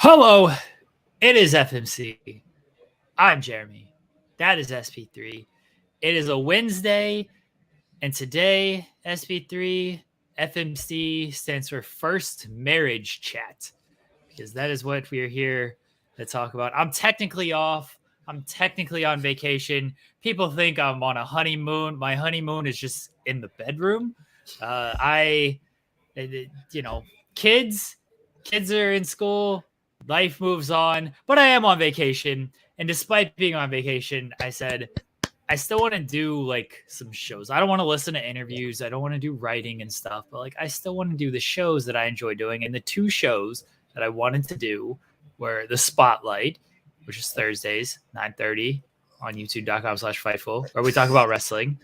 Hello, it is FMC. I'm Jeremy. That is SP3. It is a Wednesday, and today, SP3 FMC stands for First Marriage Chat, because that is what we are here to talk about. I'm technically off. I'm technically on vacation. People think I'm on a honeymoon. My honeymoon is just in the bedroom. Uh, I, you know, kids, kids are in school. Life moves on, but I am on vacation. And despite being on vacation, I said I still want to do like some shows. I don't want to listen to interviews. I don't want to do writing and stuff, but like I still want to do the shows that I enjoy doing. And the two shows that I wanted to do were the Spotlight, which is Thursdays, 9:30 on youtube.com/Fightful, where we talk about wrestling.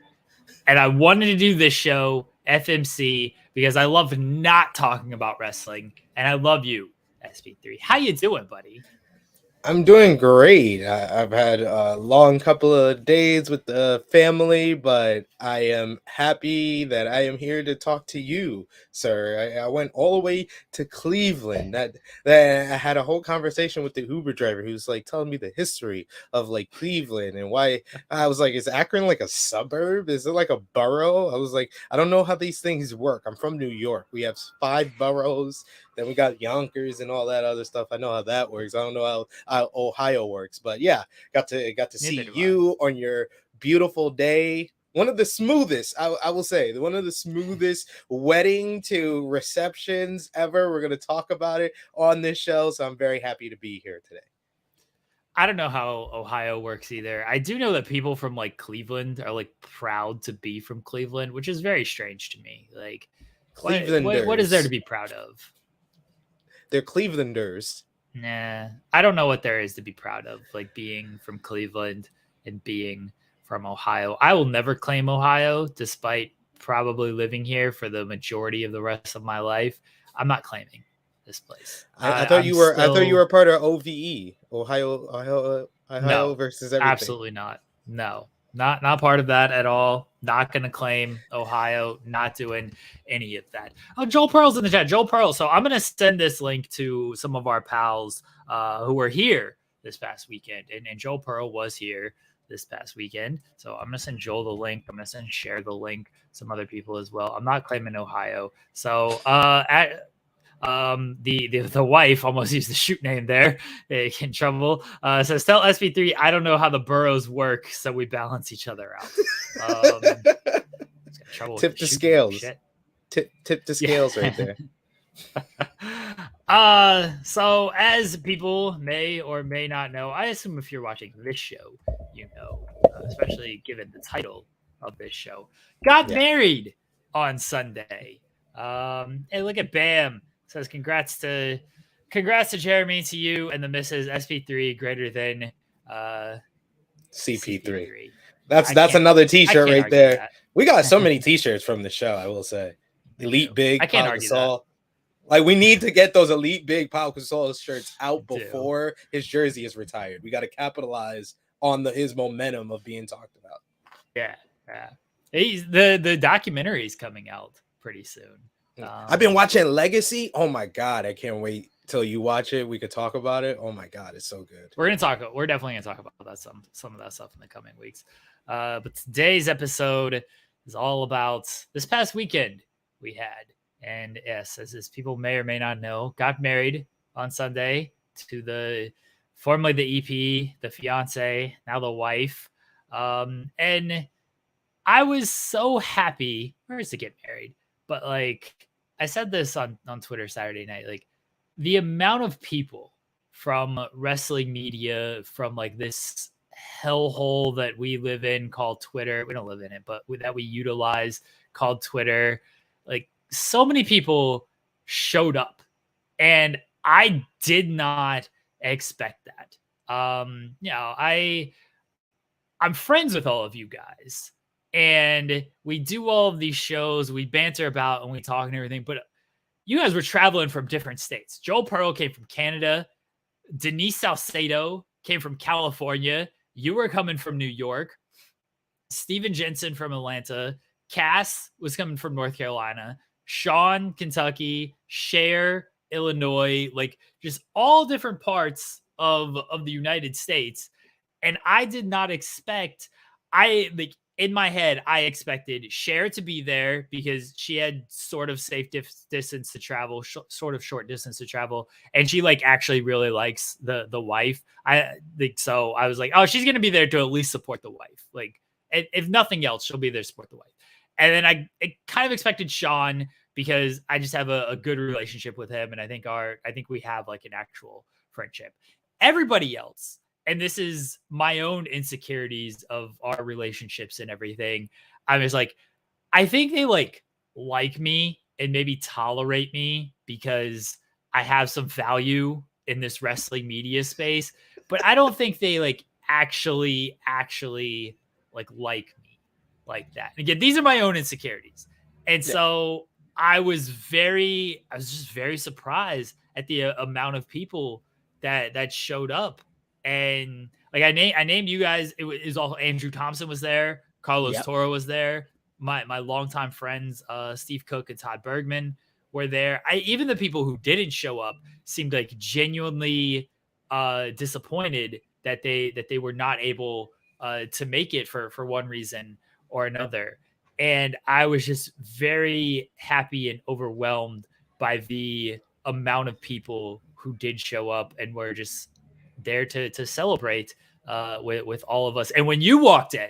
And I wanted to do this show, FMC, because I love not talking about wrestling. And I love you, SP3. How you doing, buddy? I'm doing great. I've had a long couple of days with the family, but I am happy that I am here to talk to you, sir. I went all the way to Cleveland. That I had a whole conversation with the Uber driver who's like telling me the history of like Cleveland and why. I was like, is Akron like a suburb? Is it like a borough? I was like, I don't know how these things work. I'm from New York. We have 5 boroughs. Then we got Yonkers and all that other stuff. I know how that works. I don't know how Ohio works, but yeah, got to see you on your beautiful day. One of the smoothest, I will say, one of the smoothest wedding to receptions ever. We're going to talk about it on this show, so I'm very happy to be here today. I don't know how Ohio works either. I do know that people from like Cleveland are like proud to be from Cleveland, which is very strange to me. Like, what is there to be proud of? They're Clevelanders. Nah, I don't know what there is to be proud of, like being from Cleveland and being from Ohio. I will never claim Ohio, despite probably living here for the majority of the rest of my life. I'm not claiming this place. I thought you were. I thought you were part of OVE, Ohio no, versus everything. Absolutely not. No, not part of that at all. Not going to claim Ohio. Not doing any of that. Oh, Joel Pearl's in the chat. Joel Pearl. So I'm going to send this link to some of our pals who were here this past weekend. And Joel Pearl was here this past weekend. So I'm going to send Joel the link. I'm going to share the link. Some other people as well. I'm not claiming Ohio. So the wife almost used the shoot name there in trouble. Says, tell SP3 I don't know how the boroughs work, so we balance each other out. Tip the scales. Tip the scales right there. So as people may or may not know, I assume if you're watching this show, you know, especially given the title of this show, got married on Sunday. Hey, look at Bam. Says congrats to Jeremy, to you and the Mrs. SP3 greater than CP3. That's another T-shirt right there. That. We got so many T-shirts from the show, I will say. Elite Big. I can't argue that. Like, we need to get those Elite Big Pau Gasol shirts out before his jersey is retired. We got to capitalize on his momentum of being talked about. Yeah. The documentary is coming out pretty soon. I've been watching Legacy. Oh my God, I can't wait till you watch it. We could talk about it. Oh my God, it's so good. We're definitely gonna talk about that some of that stuff in the coming weeks. But today's episode is all about this past weekend we had. And yes, as people may or may not know, got married on Sunday to formerly the EP, the fiance, now the wife. And I was so happy to get married. But like I said this on Twitter Saturday night, like the amount of people from wrestling media, from like this hellhole that we live in called Twitter. We don't live in it, but that we utilize called Twitter. Like so many people showed up and I did not expect that. I'm friends with all of you guys. And we do all of these shows, we banter about and we talk and everything, but you guys were traveling from different states. Joel Pearl came from Canada. Denise Salcedo came from California. You were coming from New York. Steven Jensen from Atlanta. Cass was coming from North Carolina. Sean, Kentucky. Cher, Illinois, like just all different parts of the United States. And I did not expect, I like in my head, I expected Cher to be there because she had sort of safe distance to travel, sort of short distance to travel, and she like actually really likes the wife. I think so. I was like, oh, she's gonna be there to at least support the wife. Like, if nothing else, she'll be there to support the wife. And then I kind of expected Sean because I just have a good relationship with him, and I think we have like an actual friendship. Everybody else, and this is my own insecurities of our relationships and everything. I was like, I think they like me and maybe tolerate me because I have some value in this wrestling media space, but I don't think they actually like me like that. And again, these are my own insecurities. And Yeah. so I was just very surprised at the amount of people that showed up. And like I named you guys. It was all Andrew Thompson was there, Carlos Yep. Toro was there, my longtime friends Steve Cook and Todd Bergman were there. Even the people who didn't show up seemed like genuinely disappointed that they were not able to make it for one reason or another. And I was just very happy and overwhelmed by the amount of people who did show up and were just there to celebrate with all of us. And when you walked in,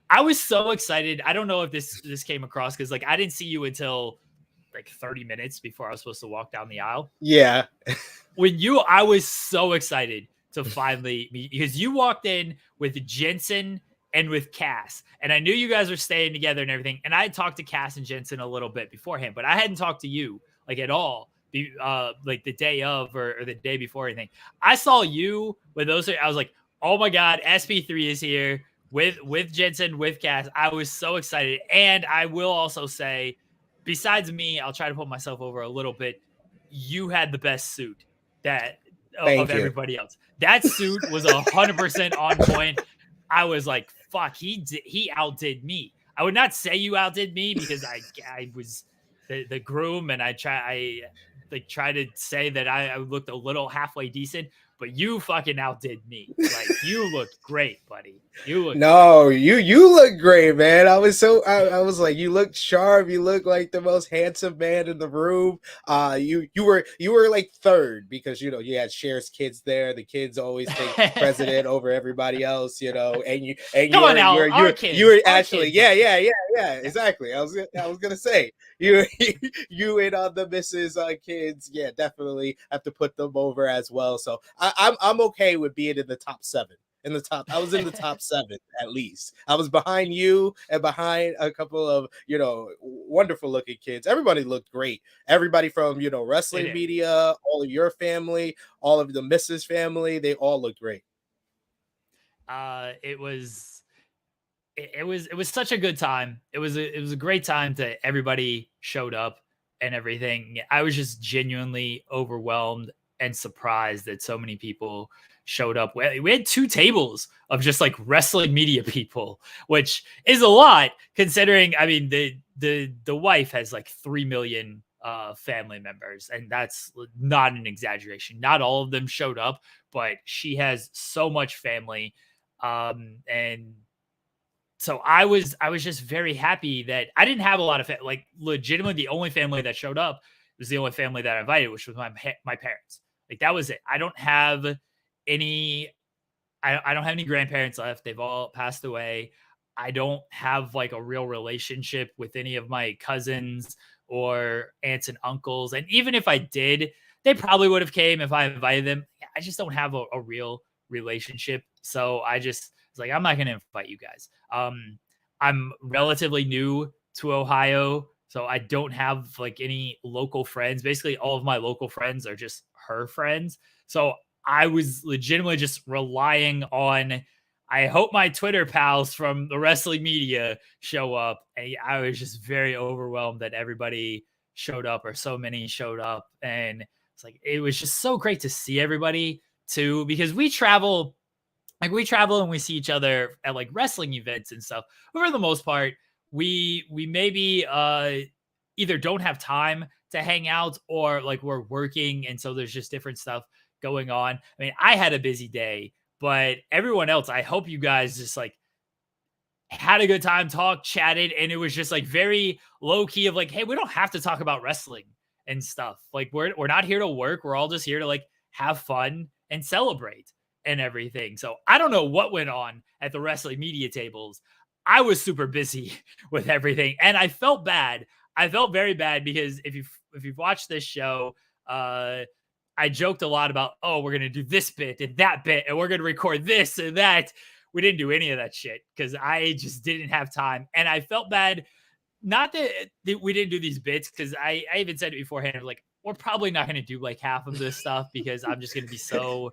I was so excited. I don't know if this came across because like I didn't see you until like 30 minutes before I was supposed to walk down the aisle. Yeah. I was so excited to finally meet because you walked in with Jensen and with Cass, and I knew you guys were staying together and everything. And I had talked to Cass and Jensen a little bit beforehand, but I hadn't talked to you like at all. Like the day of or the day before anything. I saw you with those. I was like, oh my god, SP3 is here with Jensen, with Cass. I was so excited, and I will also say, besides me, I'll try to put myself over a little bit. You had the best suit that of Thank you. everybody else. That suit was 100% on point. I was like, fuck, he outdid me. I would not say you outdid me because I was the groom and I try to say that I looked a little halfway decent, but you fucking outdid me. Like you looked great, buddy. You looked No, you look great, man. I was like, you look sharp. You look like the most handsome man in the room. You were like third because you had Cher's kids there. The kids always take great. president over everybody else, and you Come on now, our kids. you were Our actually kids. yeah, exactly. I was gonna say you you and the missus kids, yeah, definitely have to put them over as well. So I'm okay with being in the top 7. In the top, I was in the top 7 at least. I was behind you and behind a couple of wonderful looking kids. Everybody looked great. Everybody from wrestling media, all of your family, all of the Mrs. family, they all looked great. It was such a good time. It was a great time that everybody showed up and everything. I was just genuinely overwhelmed and surprised that so many people showed up. We had 2 tables of just like wrestling media people, which is a lot considering. I mean, the wife has like 3 million family members, and that's not an exaggeration. Not all of them showed up, but she has so much family, and so I was just very happy that I didn't have a lot of like legitimately the only family that showed up was the only family that I invited, which was my parents. Like that was it. I don't have any I don't have any grandparents left. They've all passed away. I don't have like a real relationship with any of my cousins or aunts and uncles. And even if I did, they probably would have came if I invited them. I just don't have a real relationship. So I just was like, I'm not going to invite you guys. I'm relatively new to Ohio, so I don't have like any local friends. Basically, all of my local friends are just her friends. So I was legitimately just relying on, I hope my Twitter pals from the wrestling media show up. And I was just very overwhelmed that everybody showed up or so many showed up. And it's like, it was just so great to see everybody too, because we travel and we see each other at like wrestling events and stuff. But for the most part, we maybe either don't have time to hang out, or like we're working and so there's just different stuff going on. I mean, I had a busy day, but everyone else, I hope you guys just like had a good time, talked, chatted, and it was just like very low key of like, hey, we don't have to talk about wrestling and stuff. Like we're not here to work. We're all just here to like have fun and celebrate and everything. So I don't know what went on at the wrestling media tables. I was super busy with everything, and I felt bad. I felt very bad because if you've watched this show, I joked a lot about, oh, we're gonna do this bit and that bit, and we're gonna record this and that. We didn't do any of that shit because I just didn't have time, and I felt bad. Not that we didn't do these bits, because I even said it beforehand, like we're probably not going to do like half of this stuff because I'm just going to be so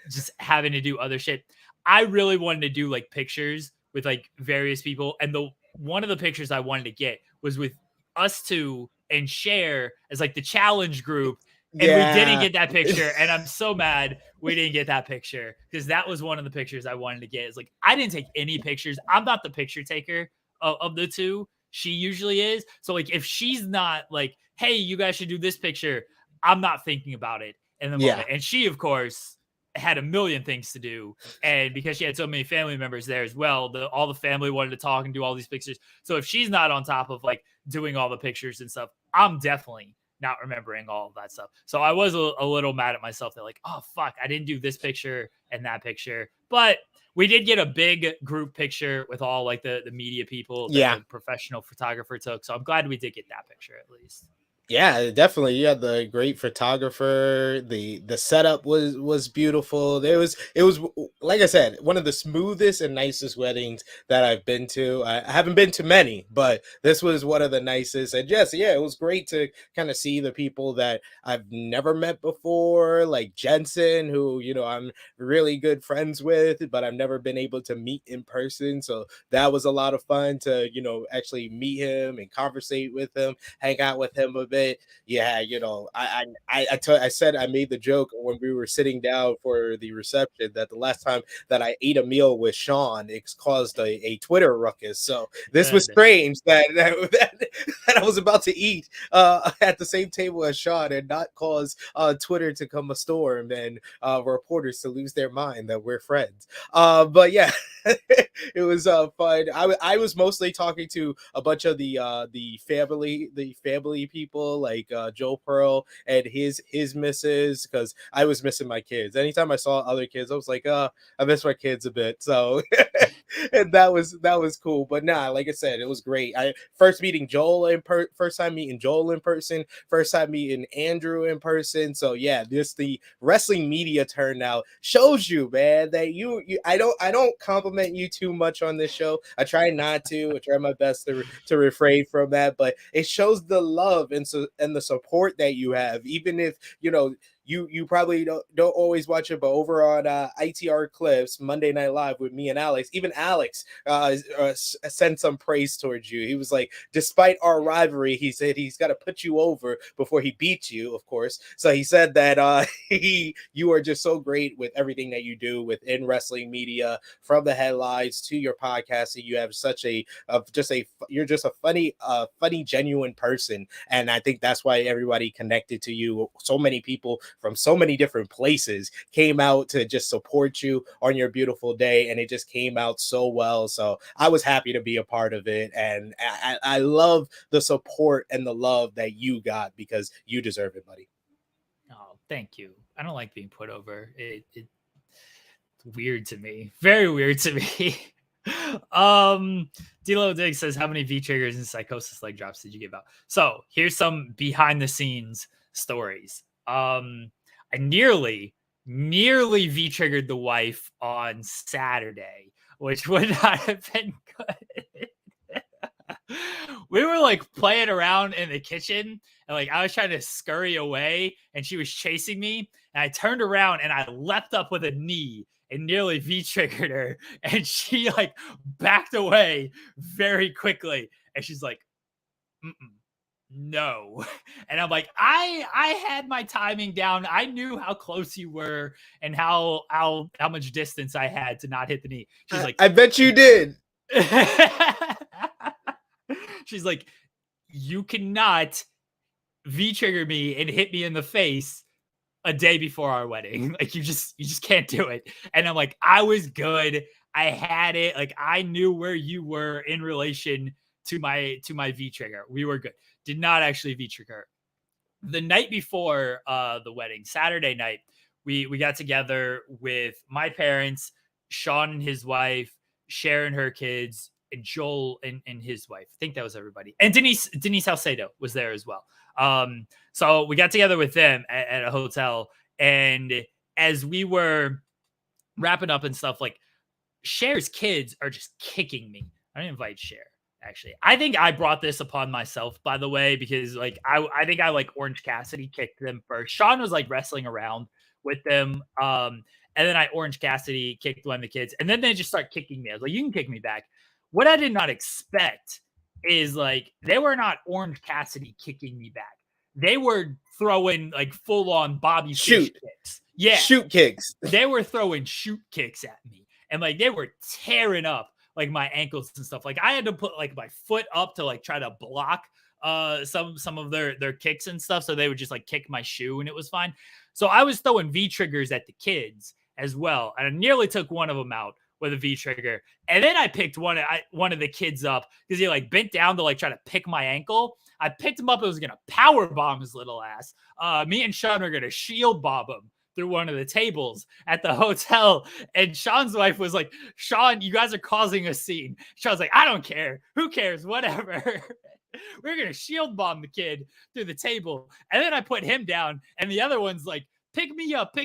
just having to do other shit. I really wanted to do like pictures with like various people, and the one of the pictures I wanted to get was with us two and share as like the challenge group, and we didn't get that picture, and I'm so mad we didn't get that picture because that was one of the pictures I wanted to get. It's like I didn't take any pictures. I'm not the picture taker of the two. She usually is. So like if she's not like, hey, you guys should do this picture, I'm not thinking about it in the moment. And she, of course, had a million things to do. And because she had so many family members there as well, all the family wanted to talk and do all these pictures. So if she's not on top of like doing all the pictures and stuff, I'm definitely not remembering all of that stuff. So I was a little mad at myself that like, oh, fuck, I didn't do this picture and that picture. But we did get a big group picture with all like the media people that the professional photographer took. So I'm glad we did get that picture at least. Yeah, definitely. You had the great photographer. The setup was beautiful. It was like I said, one of the smoothest and nicest weddings that I've been to. I haven't been to many, but this was one of the nicest. And yes, yeah, it was great to kind of see the people that I've never met before, like Jensen, who I'm really good friends with, but I've never been able to meet in person. So that was a lot of fun to actually meet him and conversate with him, hang out with him a bit. Yeah, I said, I made the joke when we were sitting down for the reception that the last time that I ate a meal with Sean, it caused a Twitter ruckus. So this was strange that I was about to eat at the same table as Sean and not cause Twitter to come a storm and reporters to lose their mind that we're friends. But yeah, it was fun. I was mostly talking to a bunch of the family people, like Joe Pearl and his missus, because I was missing my kids. Anytime I saw other kids, I was like, I miss my kids a bit. So and that was cool. But nah, like I said, it was great. First time meeting Joel in person, first time meeting Andrew in person. So yeah, the wrestling media turnout shows you, man, that I don't compliment you too much on this show. I try not to. I try my best to refrain from that, but it shows the love and the support that you have, even if you probably don't always watch it, but over on ITR Clips, Monday Night Live with me and Alex, even Alex sent some praise towards you. He was like, despite our rivalry, he said he's got to put you over before he beats you, of course. So he said that you are just so great with everything that you do within wrestling media, from the headlines to your podcasting. You have such you're just a funny, genuine person. And I think that's why everybody connected to you. So many people from so many different places came out to just support you on your beautiful day, and it just came out so well. So I was happy to be a part of it, and I love the support and the love that you got, because you deserve it, buddy. Oh, thank you. I don't like being put over. It's weird to me. Very weird to me. D'Lo Dig says, how many V triggers and psychosis leg drops did you give out? So here's some behind the scenes stories. I nearly V triggered the wife on Saturday, which would not have been good. We were like playing around in the kitchen, and like I was trying to scurry away and she was chasing me, and I turned around and I leapt up with a knee and nearly V triggered her, and she like backed away very quickly, and she's like, no. And I'm like, I had my timing down. I knew how close you were and how much distance I had to not hit the knee. She's like, I bet you did. She's like, you cannot V-trigger me and hit me in the face a day before our wedding. Like you just can't do it. And I'm like, I was good. I had it. Like I knew where you were in relation to my V-trigger. We were good. Did not actually V-trigger. The night before the wedding, Saturday night, we got together with my parents, Sean and his wife, Sharon, her kids, and Joel and his wife. I think that was everybody. And Denise Salcedo was there as well. So we got together with them at a hotel. And as we were wrapping up and stuff, like Cher's kids are just kicking me. I didn't invite Cher. Actually, I think I brought this upon myself, by the way, because like I think I like Orange Cassidy kicked them first. Sean was like wrestling around with them. And then I Orange Cassidy kicked one of the kids, and then they just start kicking me. I was like, you can kick me back. What I did not expect is like they were not Orange Cassidy kicking me back. They were throwing like full on Bobby Fish kicks. Yeah. Shoot kicks. They were throwing shoot kicks at me. And like they were tearing up like my ankles and stuff. Like I had to put like my foot up to like try to block some of their kicks and stuff. So they would just like kick my shoe and it was fine. So I was throwing V triggers at the kids as well. And I nearly took one of them out with a V trigger. And then I picked one of the kids up because he like bent down to like try to pick my ankle. I picked him up. I was going to power bomb his little ass. Me and Sean are going to shield bomb him through one of the tables at the hotel. And Sean's wife was like, Sean, you guys are causing a scene. Sean's like, I don't care. Who cares? Whatever. We're going to shield bomb the kid through the table. And then I put him down and the other one's like, pick me up,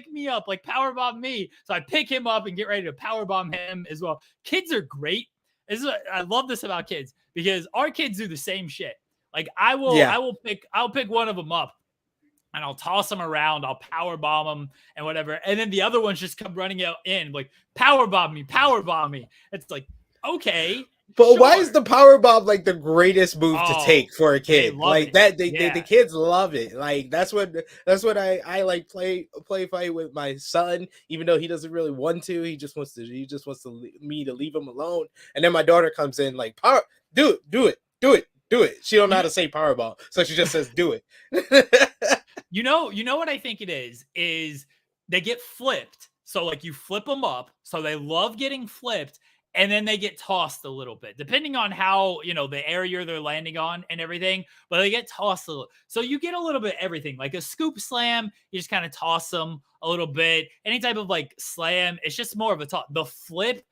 like power bomb me. So I pick him up and get ready to power bomb him as well. Kids are great. I love this about kids because our kids do the same shit. Like I'll pick one of them up and I'll toss them around. I'll power bomb them and whatever. And then the other ones just come running out in like power bomb me. It's like, okay. But sure. Why is the power bomb like the greatest move to take for a kid? Like that, the kids love it. Like that's what I like play fight with my son, even though he doesn't really want to. He just wants me to leave him alone. And then my daughter comes in like, power, do it. She don't know how to say power bomb, so she just says do it. You know what I think it is they get flipped. So like you flip them up, so they love getting flipped. And then they get tossed a little bit, depending on how, the area they're landing on and everything. But they get tossed a little. So you get a little bit of everything. Like a scoop slam, you just kind of toss them a little bit. Any type of like slam, it's just more of a toss. The flip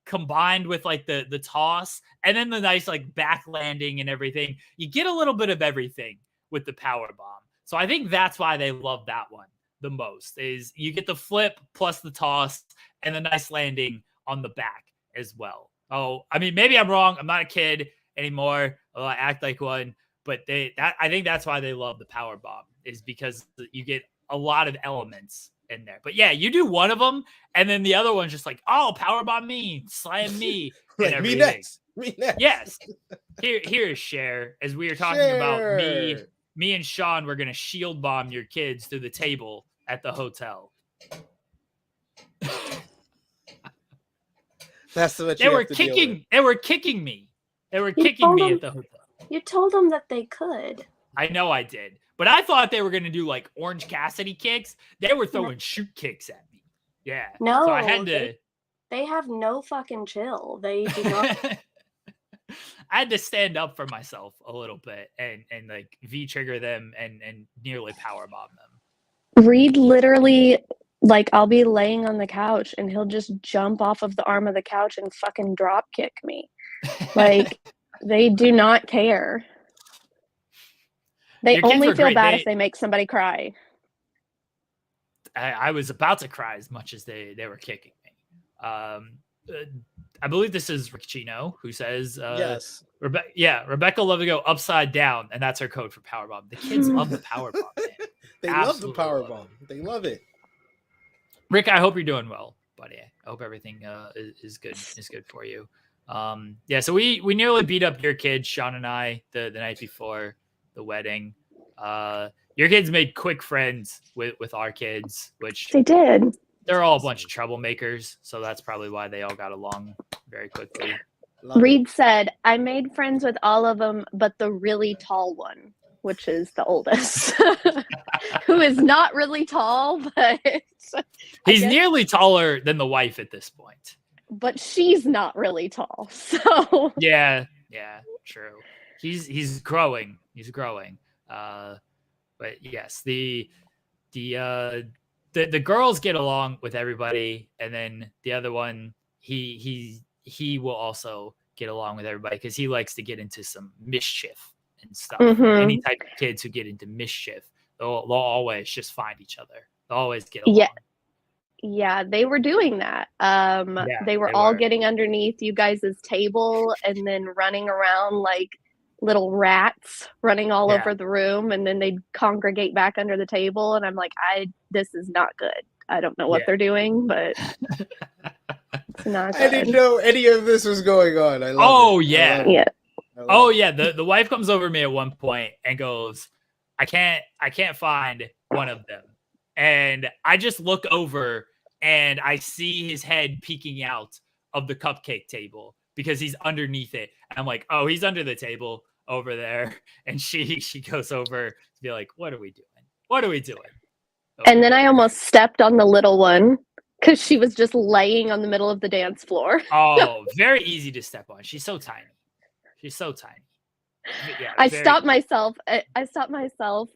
combined with like the toss and then the nice like back landing and everything. You get a little bit of everything with the power bomb. So I think that's why they love that one the most is you get the flip plus the toss and the nice landing on the back as well. Oh, I mean, maybe I'm wrong. I'm not a kid anymore. I act like one, but I think that's why they love the power bomb is because you get a lot of elements in there. But yeah, you do one of them, and then the other one's just like, oh, power bomb me, slam me, and everything. Me next. Yes. Here's Cher. As we were talking about me and Sean, we're gonna shield bomb your kids through the table at the hotel. That's what they were kicking. They were kicking me. They were kicking me at the hotel. You told them that they could. I know I did, but I thought they were going to do like Orange Cassidy kicks. They were throwing shoot kicks at me. Yeah. No. So I had to. They have no fucking chill. They do not. I had to stand up for myself a little bit and like V trigger them and nearly power bomb them. Reed literally. Like, I'll be laying on the couch and he'll just jump off of the arm of the couch and fucking drop kick me. Like, they do not care. They only feel bad if they make somebody cry. I was about to cry as much as they were kicking me. I believe this is Riccino who says, yes. Rebecca love to go upside down, and that's her code for powerbomb. The kids love the powerbomb, man. They Absolutely love the powerbomb. They love it. Rick, I hope you're doing well, buddy. I hope everything is good for you. So we nearly beat up your kids, Sean and I, the night before the wedding. Your kids made quick friends with our kids, which they did. They're all a bunch of troublemakers, so that's probably why they all got along very quickly. Reed said, I made friends with all of them, but the really tall one. which is the oldest, who is not really tall, but he's nearly taller than the wife at this point. But she's not really tall, so yeah, true. He's growing. He's growing. But yes, the girls get along with everybody, and then the other one, he will also get along with everybody because he likes to get into some mischief and stuff. Mhm. Any type of kids who get into mischief, they'll always just find each other. They'll always get along. Yeah, they were doing that. They were all getting underneath you guys' table and then running around like little rats, running all over the room, and then they'd congregate back under the table, and I'm like, this is not good. I don't know what they're doing, but it's not good. I didn't know any of this was going on. I love it. Oh yeah. The wife comes over to me at one point and goes, I can't find one of them. And I just look over and I see his head peeking out of the cupcake table because he's underneath it. And I'm like, oh, he's under the table over there. And she goes over to be like, what are we doing? What are we doing? And then I almost stepped on the little one because she was just laying on the middle of the dance floor. Oh, very easy to step on. She's so tiny. Yeah, I stopped myself,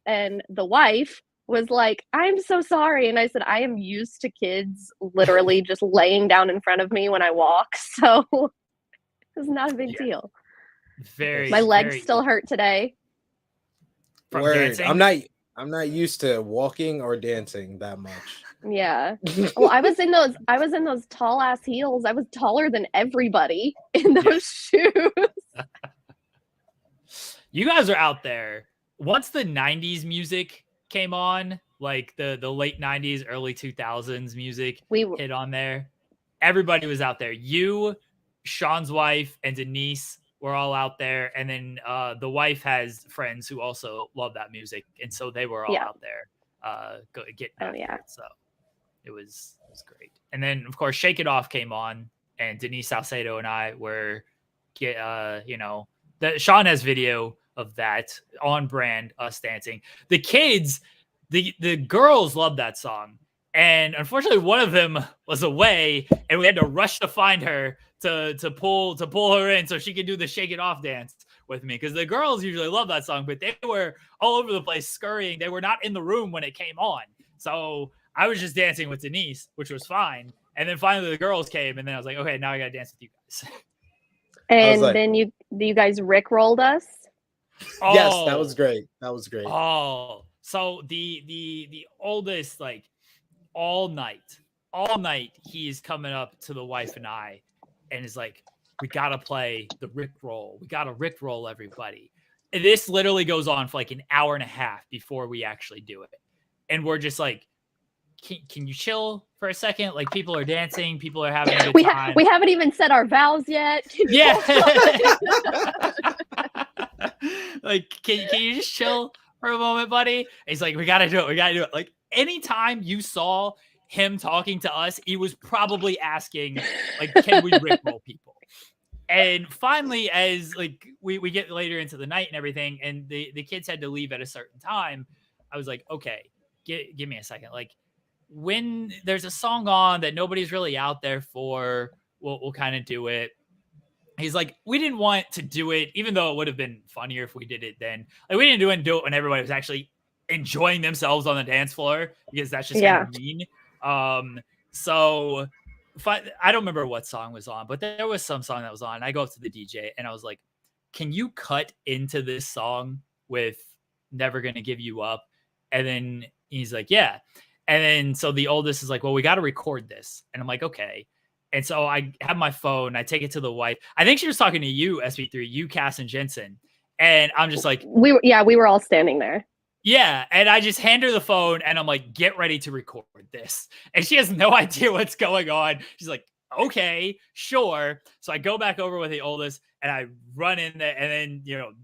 and the wife was like, I'm so sorry. And I said, I am used to kids literally just laying down in front of me when I walk. So it's not a big deal. My legs still hurt today. From Word. dancing? I'm not used to walking or dancing that much. Yeah. Well, I was in those tall ass heels. I was taller than everybody in those shoes. You guys are out there. Once the 90s music came on, like the late 90s, early 2000s music hit on there, everybody was out there. You, Sean's wife, and Denise were all out there. And then the wife has friends who also love that music. And so they were all out there getting after it. So it was great. And then, of course, Shake It Off came on. And Denise Salcedo and I were, Sean has video of that on brand, us dancing. The kids, the girls love that song. And unfortunately, one of them was away and we had to rush to find her to pull her in so she could do the Shake It Off dance with me. Because the girls usually love that song, but they were all over the place scurrying. They were not in the room when it came on. So I was just dancing with Denise, which was fine. And then finally the girls came and then I was like, okay, now I got to dance with you guys. And then you guys Rickrolled us. Oh, yes, that was great. Oh, so the oldest, like all night, he's coming up to the wife and I, and is like, we gotta play the Rickroll. We gotta Rickroll everybody. And this literally goes on for like an hour and a half before we actually do it, and we're just like, can you chill for a second? Like people are dancing, people are having a good time. We haven't even said our vows yet. Yeah. Like, can you just chill for a moment, buddy? And he's like, we gotta do it. Like anytime you saw him talking to us, he was probably asking, like, can we Rickroll people? And finally, as like we get later into the night and everything, and the kids had to leave at a certain time, I was like, okay, give me a second. Like when there's a song on that nobody's really out there for, we'll kind of do it. He's like, we didn't want to do it, even though it would have been funnier if we did it then. Like we didn't do it when everybody was actually enjoying themselves on the dance floor, because that's just kind of mean. So I don't remember what song was on, but there was some song that was on. I go up to the DJ and I was like, can you cut into this song with Never Gonna Give You Up? And then he's like, yeah. And then so the oldest is like, well, we got to record this. And I'm like, okay. And so I have my phone. I take it to the wife. I think she was talking to you, SP3, you, Cass, and Jensen. And I'm just like, we were all standing there. Yeah. And I just hand her the phone and I'm like, get ready to record this. And she has no idea what's going on. She's like, okay, sure. So I go back over with the oldest and I run in there, and then,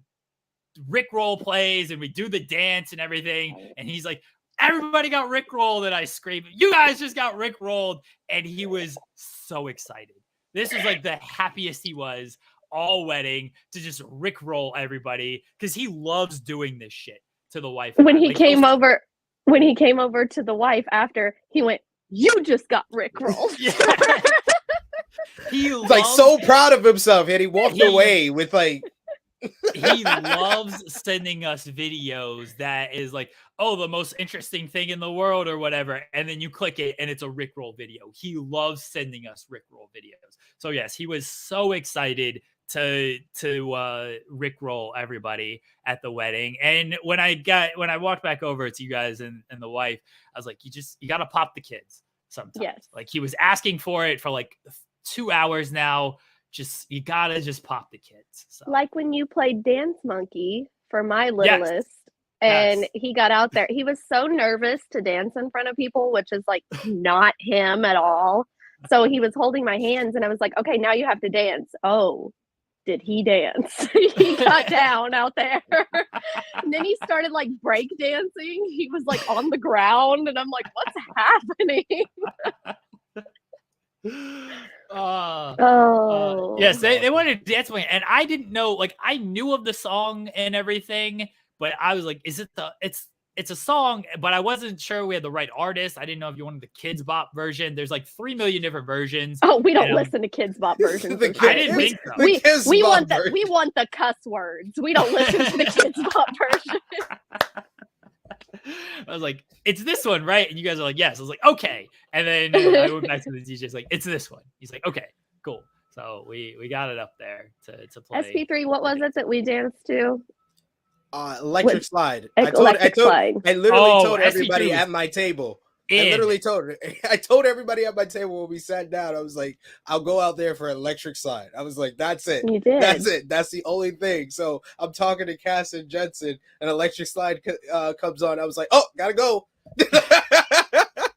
Rickroll plays and we do the dance and everything. And he's like, everybody got Rickrolled. And I scream, you guys just got Rickrolled. And he was so excited. This was like the happiest he was all wedding to just rickroll everybody because he loves doing this shit to the wife. When he came over to the wife after, he went, "You just got rickrolled." Yeah. He's like so proud of himself, and he walked away with like. He loves sending us videos that is like, oh, the most interesting thing in the world or whatever, and then you click it and it's a rickroll video. He loves sending us rickroll videos. So yes, he was so excited to rickroll everybody at the wedding. And when I walked back over to you guys and the wife, I was like, you got to pop the kids sometimes. Yes. Like he was asking for it for like 2 hours now. You gotta just pop the kids. So. Like when you played Dance Monkey for my littlest, and he got out there. He was so nervous to dance in front of people, which is like not him at all. So he was holding my hands, and I was like, "Okay, now you have to dance." Oh, did he dance? He got down out there, and then he started like break dancing. He was like on the ground, and I'm like, "What's happening?" Yes, they wanted to dance with me, and I didn't know, like I knew of the song and everything, but I was like, it's a song, but I wasn't sure we had the right artist. I didn't know if you wanted the Kids Bop version. There's like 3 million different versions. Oh, we don't listen to Kids Bop versions. I didn't think so. We want the cuss words. We don't listen to the Kids Bop version. I was like, it's this one, right? And you guys are like, yes. I was like, okay. And then I went back to the DJ's like, it's this one. He's like, okay, cool. So we got it up there to play. SP3, what was it that we danced to? Electric Slide. I literally told everybody at my table. I told everybody at my table when we sat down, I was like, I'll go out there for Electric Slide. I was like, that's it. You did. That's it. That's the only thing. So I'm talking to Cass and Jensen, and Electric Slide comes on. I was like, oh, gotta go.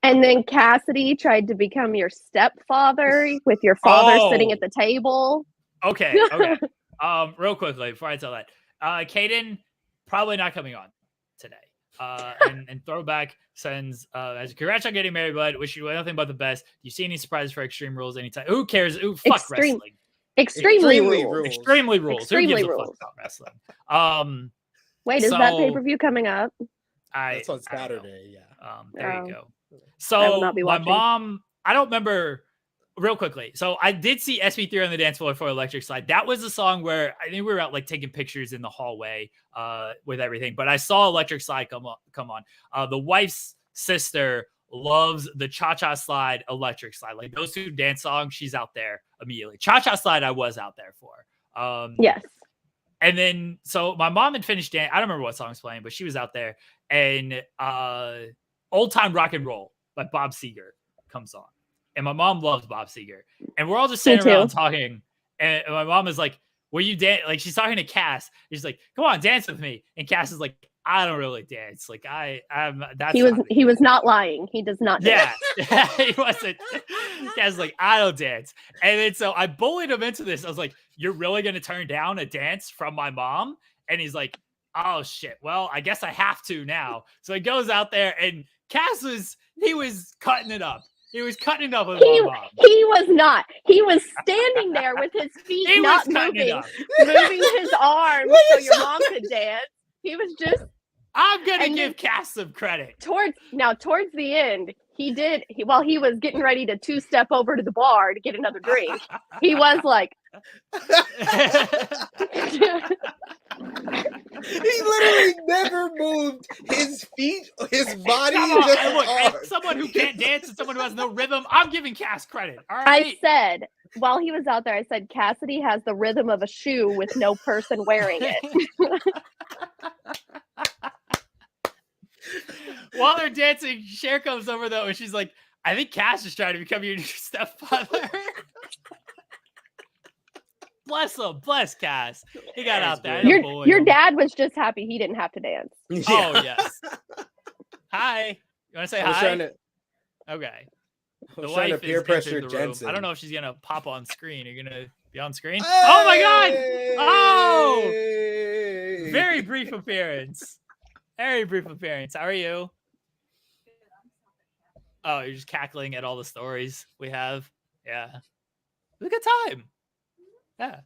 And then Cassidy tried to become your stepfather with your father sitting at the table. Okay. Real quickly before I tell that, Caden probably not coming on today. And Throwback sends as congrats on getting married, bud. Wish you nothing but the best. Do you see any surprises for Extreme Rules anytime? Who cares? Fuck wrestling. Extremely rules. Extremely rules. Extremely Who gives a fuck about wrestling? Wait, is that pay-per-view coming up? That's on Saturday. Yeah. There you go. So my mom, I don't remember. Real quickly, so I did see SP3 on the dance floor for Electric Slide. That was a song where I think we were out like taking pictures in the hallway with everything. But I saw Electric Slide come on. The wife's sister loves the Cha-Cha Slide, Electric Slide. Like those two dance songs, she's out there immediately. Cha-Cha Slide, I was out there for. Yes. And then, so my mom had finished dance. I don't remember what song was playing, but she was out there. And Old Time Rock and Roll by Bob Seger comes on. And my mom loves Bob Seger. And we're all just sitting around talking. And my mom is like, will you dance? Like, she's talking to Cass. She's like, come on, dance with me. And Cass is like, I don't really dance. Like, he was not lying. He does not dance. Yeah, he wasn't. Cass is like, I don't dance. And then so I bullied him into this. I was like, you're really going to turn down a dance from my mom? And he's like, oh, shit. Well, I guess I have to now. So he goes out there, and Cass was cutting it up. He was cutting it up with my mom. He was not. He was standing there with his feet not moving, moving his arms so your mom could dance. He was just. I'm gonna give Cass some credit. Towards the end, while he was getting ready to 2-step over to the bar to get another drink, he was like. He literally never moved his feet, his body. Look, someone who can't dance and someone who has no rhythm, I'm giving Cass credit. All right. I said, while he was out there, I said, Cassidy has the rhythm of a shoe with no person wearing it. While they're dancing, Cher comes over though, and she's like, I think Cass is trying to become your new stepfather. Bless him. Bless Cass. He got out there. Your dad was just happy he didn't have to dance. Yeah. Oh, yes. Hi. You want to say hi? Okay. The wife is peer pressure Jensen. I don't know if she's going to pop on screen. You're going to be on screen? Hey! Oh, my God. Oh. Very brief appearance. Very brief appearance. How are you? Oh, you're just cackling at all the stories we have. Yeah. It was a good time. Yeah.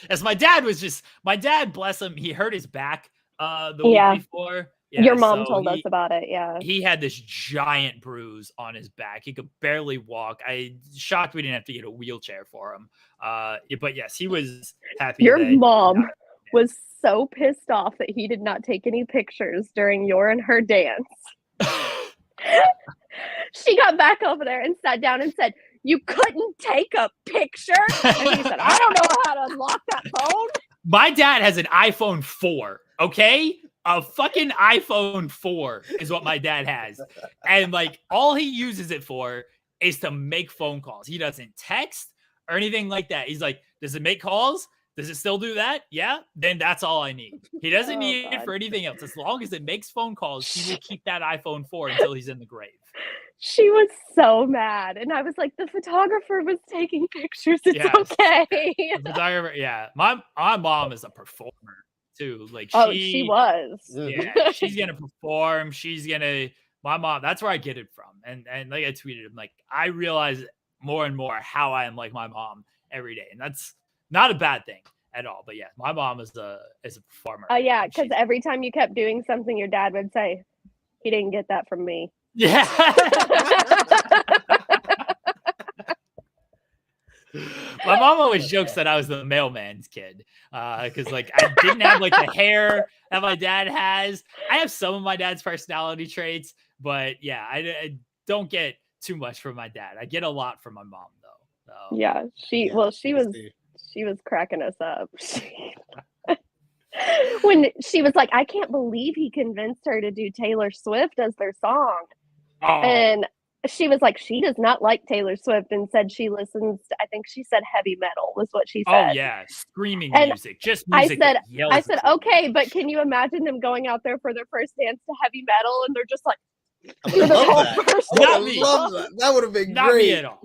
As my dad, bless him, he hurt his back the week before. Yeah, your mom told us about it. Yeah, he had this giant bruise on his back. He could barely walk. I shocked we didn't have to get a wheelchair for him. But yes, he was happy. Your mom was so pissed off that he did not take any pictures during your and her dance. She got back over there and sat down and said, "You couldn't take a picture?" And he said, "I don't know how to unlock that phone." My dad has an iPhone 4, okay? A fucking iPhone 4 is what my dad has. And like all he uses it for is to make phone calls. He doesn't text or anything like that. He's like, does it make calls? Does it still do that? Yeah, then that's all I need. He doesn't need it for anything else. As long as it makes phone calls, he will keep that iPhone 4 until he's in the grave. She was so mad. And I was like, the photographer was taking pictures. It's okay. The photographer, yeah. My mom is a performer too. Like she was. Yeah, she's gonna perform. My mom, that's where I get it from. And like I tweeted him, like I realize more and more how I am like my mom every day. And that's not a bad thing at all. But yeah, my mom is a performer. Oh yeah, because every time you kept doing something, your dad would say, "He didn't get that from me." Yeah. My mom always jokes that I was the mailman's kid because like I didn't have like the hair that my dad has. I have some of my dad's personality traits, but yeah, I don't get too much from my dad. I get a lot from my mom though. So, yeah, she was cracking us up. When she was like, "I can't believe he convinced her to do Taylor Swift as their song." Oh. And she was like, she does not like Taylor Swift and said she listens to, I think she said heavy metal was what she said. Oh yeah, screaming music, just music. I said, okay, but can you imagine them going out there for their first dance to heavy metal and they're just like, I would love that. That would have been not great. Me at all.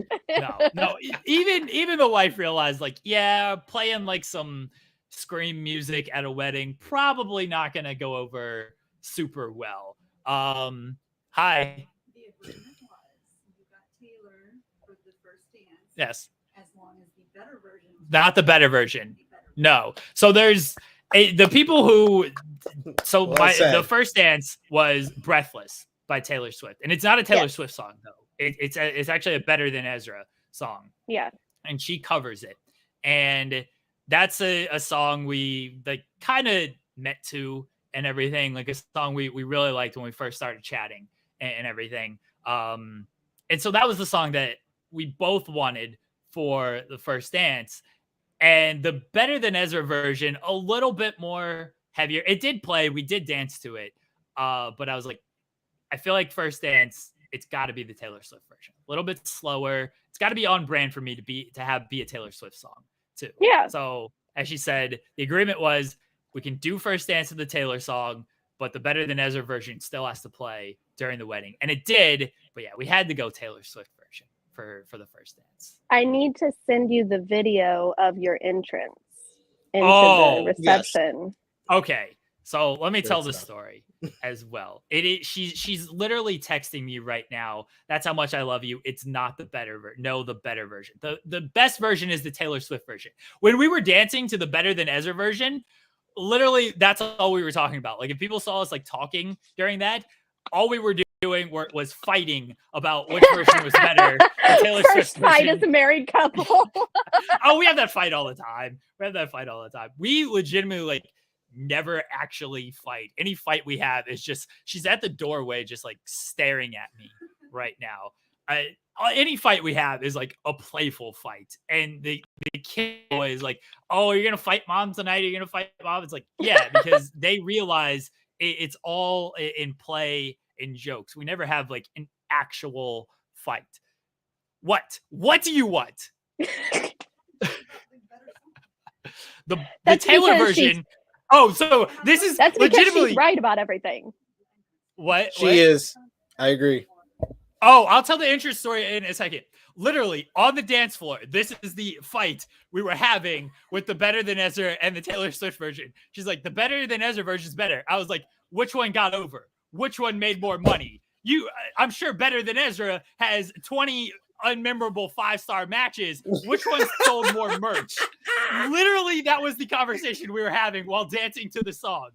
No. Even the wife realized, like, yeah, playing like some scream music at a wedding probably not gonna go over super well. Hi. Yes. As long as the better version. Not the better version. No. So there's the people who. So the first dance was "Breathless" by Taylor Swift, and it's not a Taylor Swift song though. It's actually a Better Than Ezra song. Yeah. And she covers it, and that's a song we like kind of met to and everything. Like a song we really liked when we first started chatting and everything. And so that was the song that we both wanted for the first dance. And the Better Than Ezra version, a little bit more heavier. It did play. We did dance to it. But I was like, I feel like first dance, it's got to be the Taylor Swift version. A little bit slower. It's got to be on brand for me to be a Taylor Swift song too. Yeah. So as she said, the agreement was we can do first dance to the Taylor song, but the Better Than Ezra version still has to play during the wedding. And it did. But yeah, we had to go Taylor Swift version for the first dance. I need to send you the video of your entrance into the reception. Yes. Okay. So let me tell the story as well. She's literally texting me right now. That's how much I love you. It's not the better version. No, the better version. The best version is the Taylor Swift version. When we were dancing to the Better Than Ezra version, literally that's all we were talking about. Like if people saw us like talking during that, all we were doing was fighting about which version was better. The Taylor Swift fight as a married couple. Oh, we have that fight all the time. We legitimately like never actually fight. Any fight we have is just she's at the doorway just like staring at me right now. Any fight we have is like a playful fight, and the kid is like, "Oh, you're gonna fight mom tonight? You're gonna fight mom?" It's like, yeah, because they realize it's all in play and jokes. We never have like an actual fight. What do you want? the Taylor version. Oh, so that's legitimately she's right about everything. What she is. I agree. Oh, I'll tell the interest story in a second. Literally on the dance floor, this is the fight we were having with the Better Than Ezra and the Taylor Swift version. She's like, the Better Than Ezra version is better. I was like, which one got over? Which one made more money? I'm sure Better Than Ezra has 20 unmemorable 5-star matches, which one sold more merch? Literally, that was the conversation we were having while dancing to the song.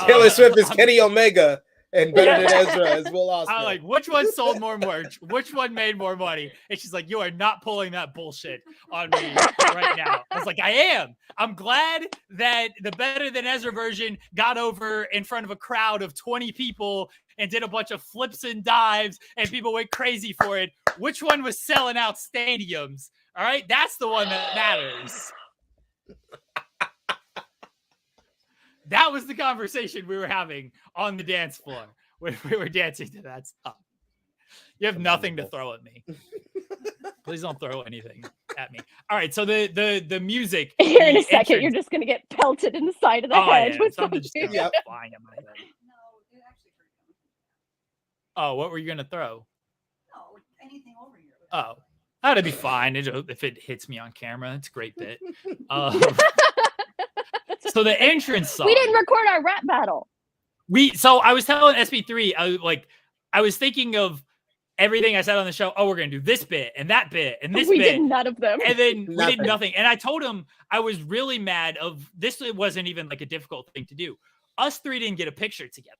Taylor Swift is Kenny Omega, and Better Than Ezra is Will Ospreay. I'm like, which one sold more merch? Which one made more money? And she's like, you are not pulling that bullshit on me right now. I was like, I am. I'm glad that the Better Than Ezra version got over in front of a crowd of 20 people and did a bunch of flips and dives, and people went crazy for it. Which one was selling out stadiums? All right, that's the one that matters. That was the conversation we were having on the dance floor when we were dancing to that stuff. You have nothing to throw at me. Please don't throw anything at me. All right, so the music. Here in a second, you're just gonna get pelted in the side of the head. With something just flying at my head. No, it actually hurt him. Oh, what were you gonna throw? No, anything over here. Oh, that'd be fine if it hits me on camera. It's a great bit. So the entrance song. We didn't record our rap battle. So I was telling SP3, I was thinking of everything I said on the show. Oh, we're gonna do this bit and that bit and this bit. We did none of them. And then we did nothing. And I told him I was really mad of this. It wasn't even like a difficult thing to do. Us three didn't get a picture together.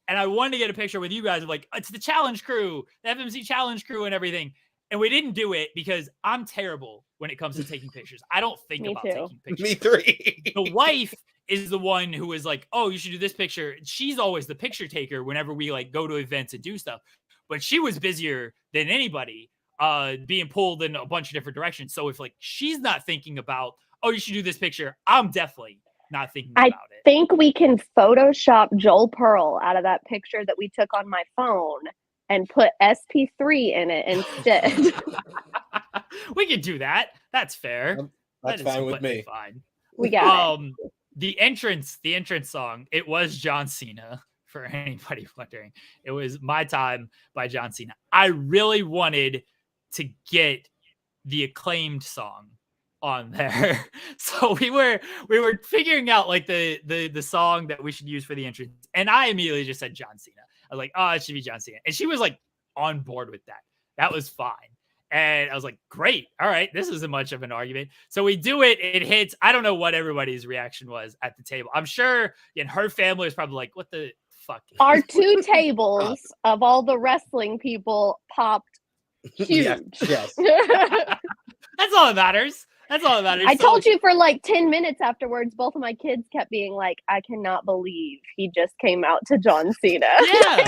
And I wanted to get a picture with you guys of like, it's the challenge crew, the FMC challenge crew and everything. And we didn't do it because I'm terrible when it comes to taking pictures. I don't think about taking pictures. Me three. The wife is the one who is like, oh, you should do this picture. She's always the picture taker whenever we like go to events and do stuff. But she was busier than anybody, being pulled in a bunch of different directions. So if like she's not thinking about, oh, you should do this picture, I'm definitely not thinking about it. I think we can Photoshop Joel Pearl out of that picture that we took on my phone and put SP3 in it instead. We could do that. That's fair. That's fine with me. Fine. We got it. The entrance song, it was John Cena, for anybody wondering. It was My Time by John Cena. I really wanted to get the Acclaimed song on there. So we were figuring out like the song that we should use for the entrance. And I immediately just said John Cena. I was like, oh, it should be John Cena. And she was like on board with that. That was fine. And I was like, great. All right. This isn't much of an argument. So we do it. It hits. I don't know what everybody's reaction was at the table. I'm sure her family was probably like, what the fuck? Our two tables of all the wrestling people popped huge. Yes. That's all that matters. That's all that matters. I told you for like 10 minutes afterwards, both of my kids kept being like, I cannot believe he just came out to John Cena. Yeah.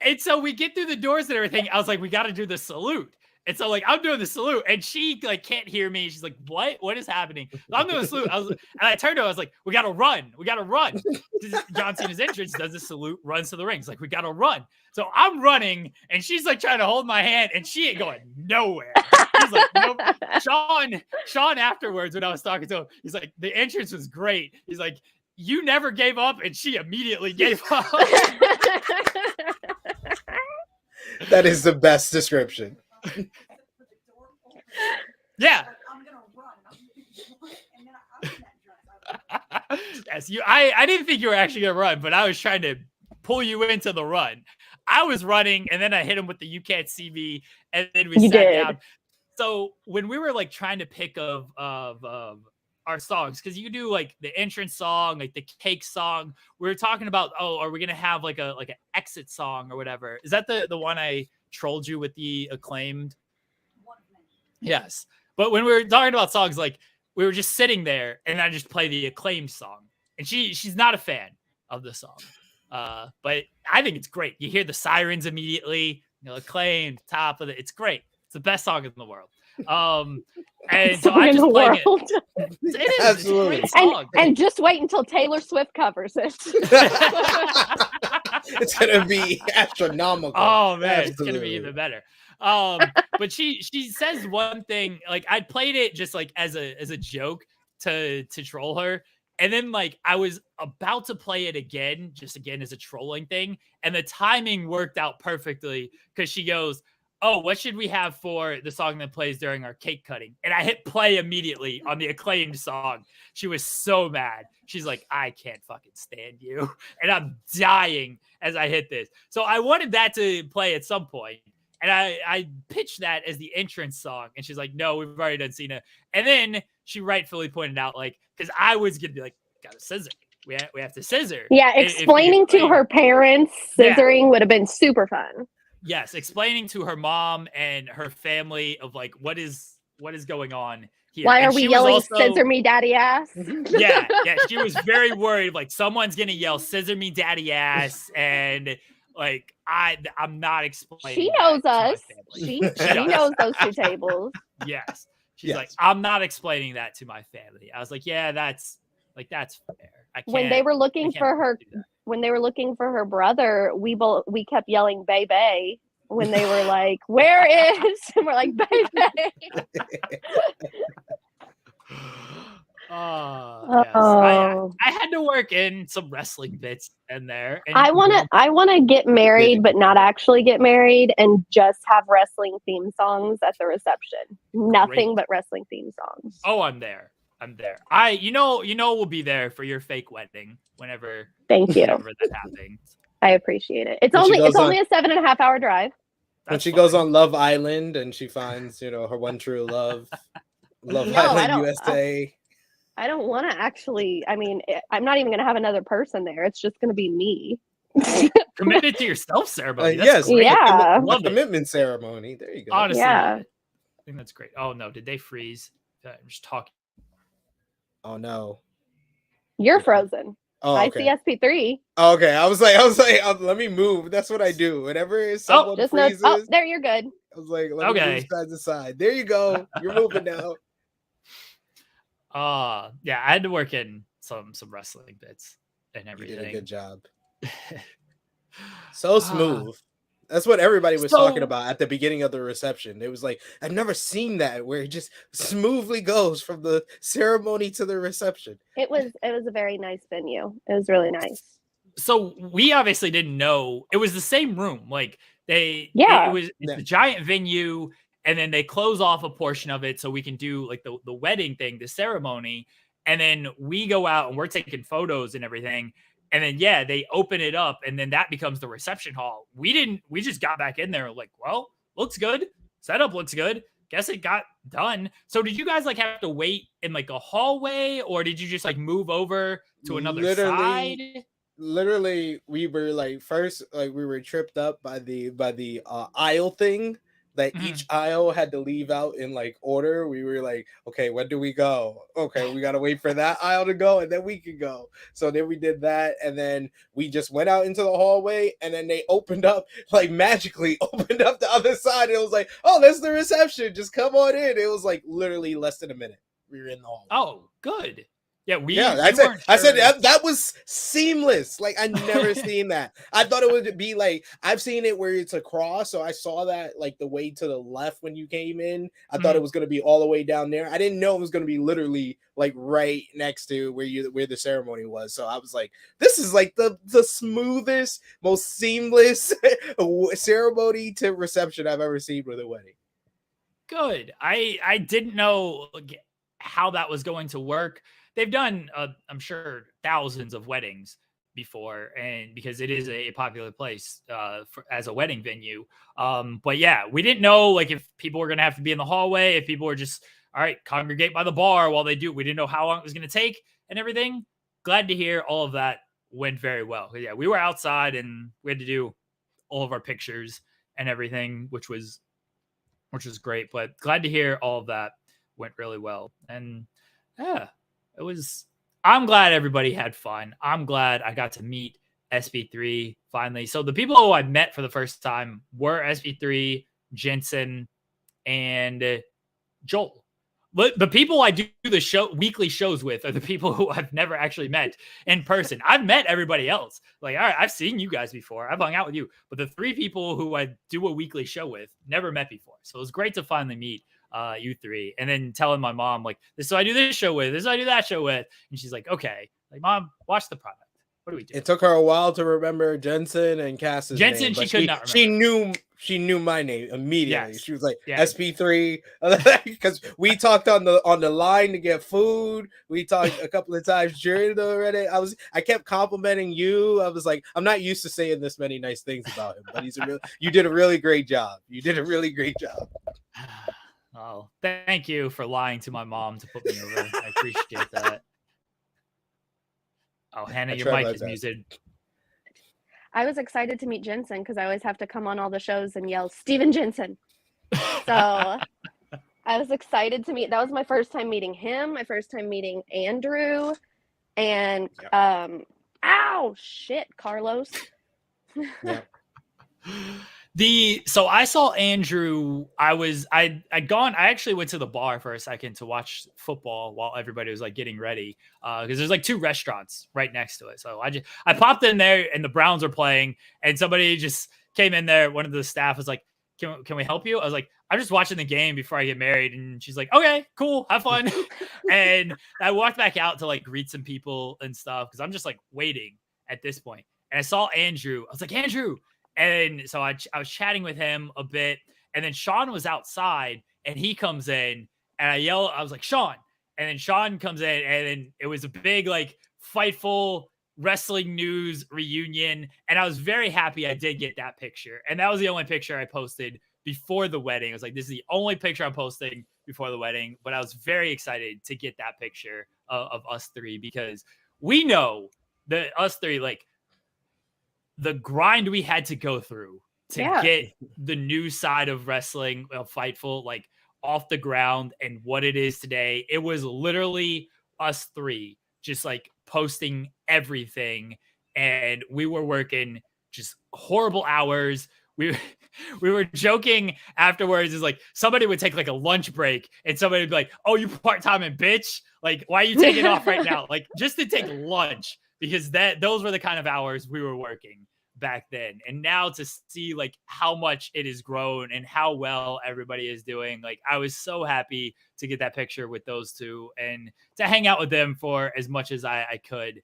And so we get through the doors and everything. I was like, we got to do the salute. And so like, I'm doing the salute and she like can't hear me. She's like, what is happening? So I'm doing the salute. And I turned to her, I was like, we got to run. John Cena's entrance does the salute, runs to the rings. Like, we got to run. So I'm running and she's like trying to hold my hand and she ain't going nowhere. He's like, nope. Sean afterwards, when I was talking to him, he's like, the entrance was great. He's like, you never gave up, and she immediately gave up. That is the best description. Yeah. I'm gonna run. And then I'm Yes, I didn't think you were actually gonna run, but I was trying to pull you into the run. I was running, and then I hit him with the "You Can't See Me," and then we sat down. So when we were like trying to pick of our songs, because you do like the entrance song, like the cake song, we were talking about, oh, are we gonna have like an exit song or whatever? Is that the one I trolled you with the Acclaimed? Yes. But when we were talking about songs, like we were just sitting there and I just play the Acclaimed song, and she's not a fan of the song, but I think it's great. You hear the sirens immediately, Acclaimed, top of it's great. It's the best song in the world. And so I just play it. It is. Absolutely. It's a great song. And just wait until Taylor Swift covers it. It's gonna be astronomical. Oh man, Absolutely. It's gonna be even better. But she says one thing, like I played it just like as a joke to troll her. And then like I was about to play it again, just again as a trolling thing. And the timing worked out perfectly because she goes, oh, what should we have for the song that plays during our cake cutting? And I hit play immediately on the Acclaimed song. She was so mad. She's like, I can't fucking stand you. And I'm dying as I hit this. So I wanted that to play at some point. And I pitched that as the entrance song. And she's like, no, we've already done Cena. And then she rightfully pointed out, like, because I was going to be like, got a scissor. We have to scissor. Yeah, explaining to her parents scissoring would have been super fun. Yes, explaining to her mom and her family of like what is going on here. Why are we yelling scissor me daddy ass? Yeah, she was very worried like someone's gonna yell scissor me daddy ass, and like I'm not explaining. She knows us. She knows those two tables. Yes. She's like, I'm not explaining that to my family. I was like, yeah, that's fair. When they were looking for her brother, we kept yelling "Baby" when they were like, "Where is?" And we're like, "Baby." Yes. I had to work in some wrestling bits in there. And I wanna get married, but not actually get married, and just have wrestling theme songs at the reception. Nothing but wrestling theme songs. Oh, I'm there. You know, we'll be there for your fake wedding whenever. Thank you. Whenever that happens. I appreciate it. It's only a 7.5 hour drive. When she goes on Love Island and she finds, her one true love, Island USA. I don't want to actually. I mean, I'm not even going to have another person there. It's just going to be me. Committed to yourself ceremony. Yes, great. Yeah. Commitment ceremony. There you go. Honestly, yeah. I think that's great. Oh no, did they freeze? I'm just talking. Oh no, you're frozen. Oh, okay. I see SP3. Oh, okay, I was like, let me move. That's what I do. Whenever someone freezes, there you're good. I was like, let me move side to side. There you go. You're moving now. Yeah, I had to work in some wrestling bits and everything. You did a good job. So smooth. That's what everybody was talking about at the beginning of the reception. It was like, I've never seen that where it just smoothly goes from the ceremony to the reception. It was a very nice venue. It was really nice. So we obviously didn't know it was the same room. Like it's a giant venue, and then they close off a portion of it so we can do like the wedding thing, the ceremony, and then we go out and we're taking photos and everything. And then, they open it up, and then that becomes the reception hall. We just got back in there like, well, looks good. Setup looks good. Guess it got done. So did you guys like have to wait in like a hallway, or did you just like move over to another side? Literally, we were like first, like we were tripped up by the aisle thing. That each aisle had to leave out in like order. We were like, okay, when do we go? Okay, we gotta wait for that aisle to go, and then we can go. So then we did that, and then we just went out into the hallway, and then they magically opened up the other side. And it was like, oh, that's the reception. Just come on in. It was like literally less than a minute. We were in the hallway. Oh, good. Yeah, I said that was seamless. Like I never seen that. I thought it would be like I've seen it where it's a cross, so I saw that like the way to the left when you came in. I thought it was gonna be all the way down there. I didn't know it was gonna be literally like right next to where the ceremony was. So I was like, this is like the smoothest, most seamless ceremony to reception I've ever seen with a wedding. Good. I didn't know how that was going to work. They've done, I'm sure, thousands of weddings before, and because it is a popular place as a wedding venue. But yeah, we didn't know like if people were going to have to be in the hallway, if people were just, all right, congregate by the bar while they do. We didn't know how long it was going to take and everything. Glad to hear all of that went very well. Yeah, we were outside and we had to do all of our pictures and everything, which was great. But glad to hear all of that went really well. And yeah. I'm glad everybody had fun. I'm glad I got to meet SP3 finally. So the people who I met for the first time were SP3, Jensen, and Joel. But the people I do the weekly shows with are the people who I've never actually met in person. I've met everybody else. Like, all right, I've seen you guys before. I've hung out with you. But the three people who I do a weekly show with, never met before. So it was great to finally meet you three, and then telling my mom like, this is who I do this show with, this is who I do that show with, and she's like, okay, like, Mom, watch the product. What do we do? It took her a while to remember Jensen and Cass's Jensen name, she could not remember. She knew she knew my name immediately. Yes. She was like, Yeah. SP3, because we talked on the line to get food. We talked a couple of times during the Reddit. I kept complimenting you. I was like, I'm not used to saying this many nice things about him, but you did a really great job. You did a really great job. Oh, thank you for lying to my mom to put me over. I appreciate that. Oh, Hannah, your mic is muted. I was excited to meet Jensen because I always have to come on all the shows and yell Steven Jensen. So I was excited to meet. That was my first time meeting him. My first time meeting Andrew, and ow, shit, Carlos. Yeah. So I saw Andrew. I actually went to the bar for a second to watch football while everybody was like getting ready. Because there's like 2 restaurants right next to it. So I popped in there and the Browns were playing and somebody just came in there. One of the staff was like, can we help you? I was like, I'm just watching the game before I get married. And she's like, okay, cool. Have fun. And I walked back out to like greet some people and stuff. Cause I'm just like waiting at this point. And I saw Andrew. I was like, Andrew. And so I was chatting with him a bit, and then Sean was outside, and he comes in, and I was like, Sean, and then Sean comes in, and then it was a big, like, Fightful wrestling news reunion, and I was very happy I did get that picture, and that was the only picture I posted before the wedding. I was like, this is the only picture I'm posting before the wedding, but I was very excited to get that picture of us 3, because we know that us 3, like, the grind we had to go through to get the new side of wrestling, Fightful, like off the ground and what it is today. It was literally us 3 just like posting everything. And we were working just horrible hours. We were joking afterwards. Is like somebody would take like a lunch break and somebody would be like, oh, you part-time and bitch. Like, why are you taking off right now? Like just to take lunch. Because those were the kind of hours we were working back then. And now to see like how much it has grown and how well everybody is doing, like I was so happy to get that picture with those 2 and to hang out with them for as much as I could.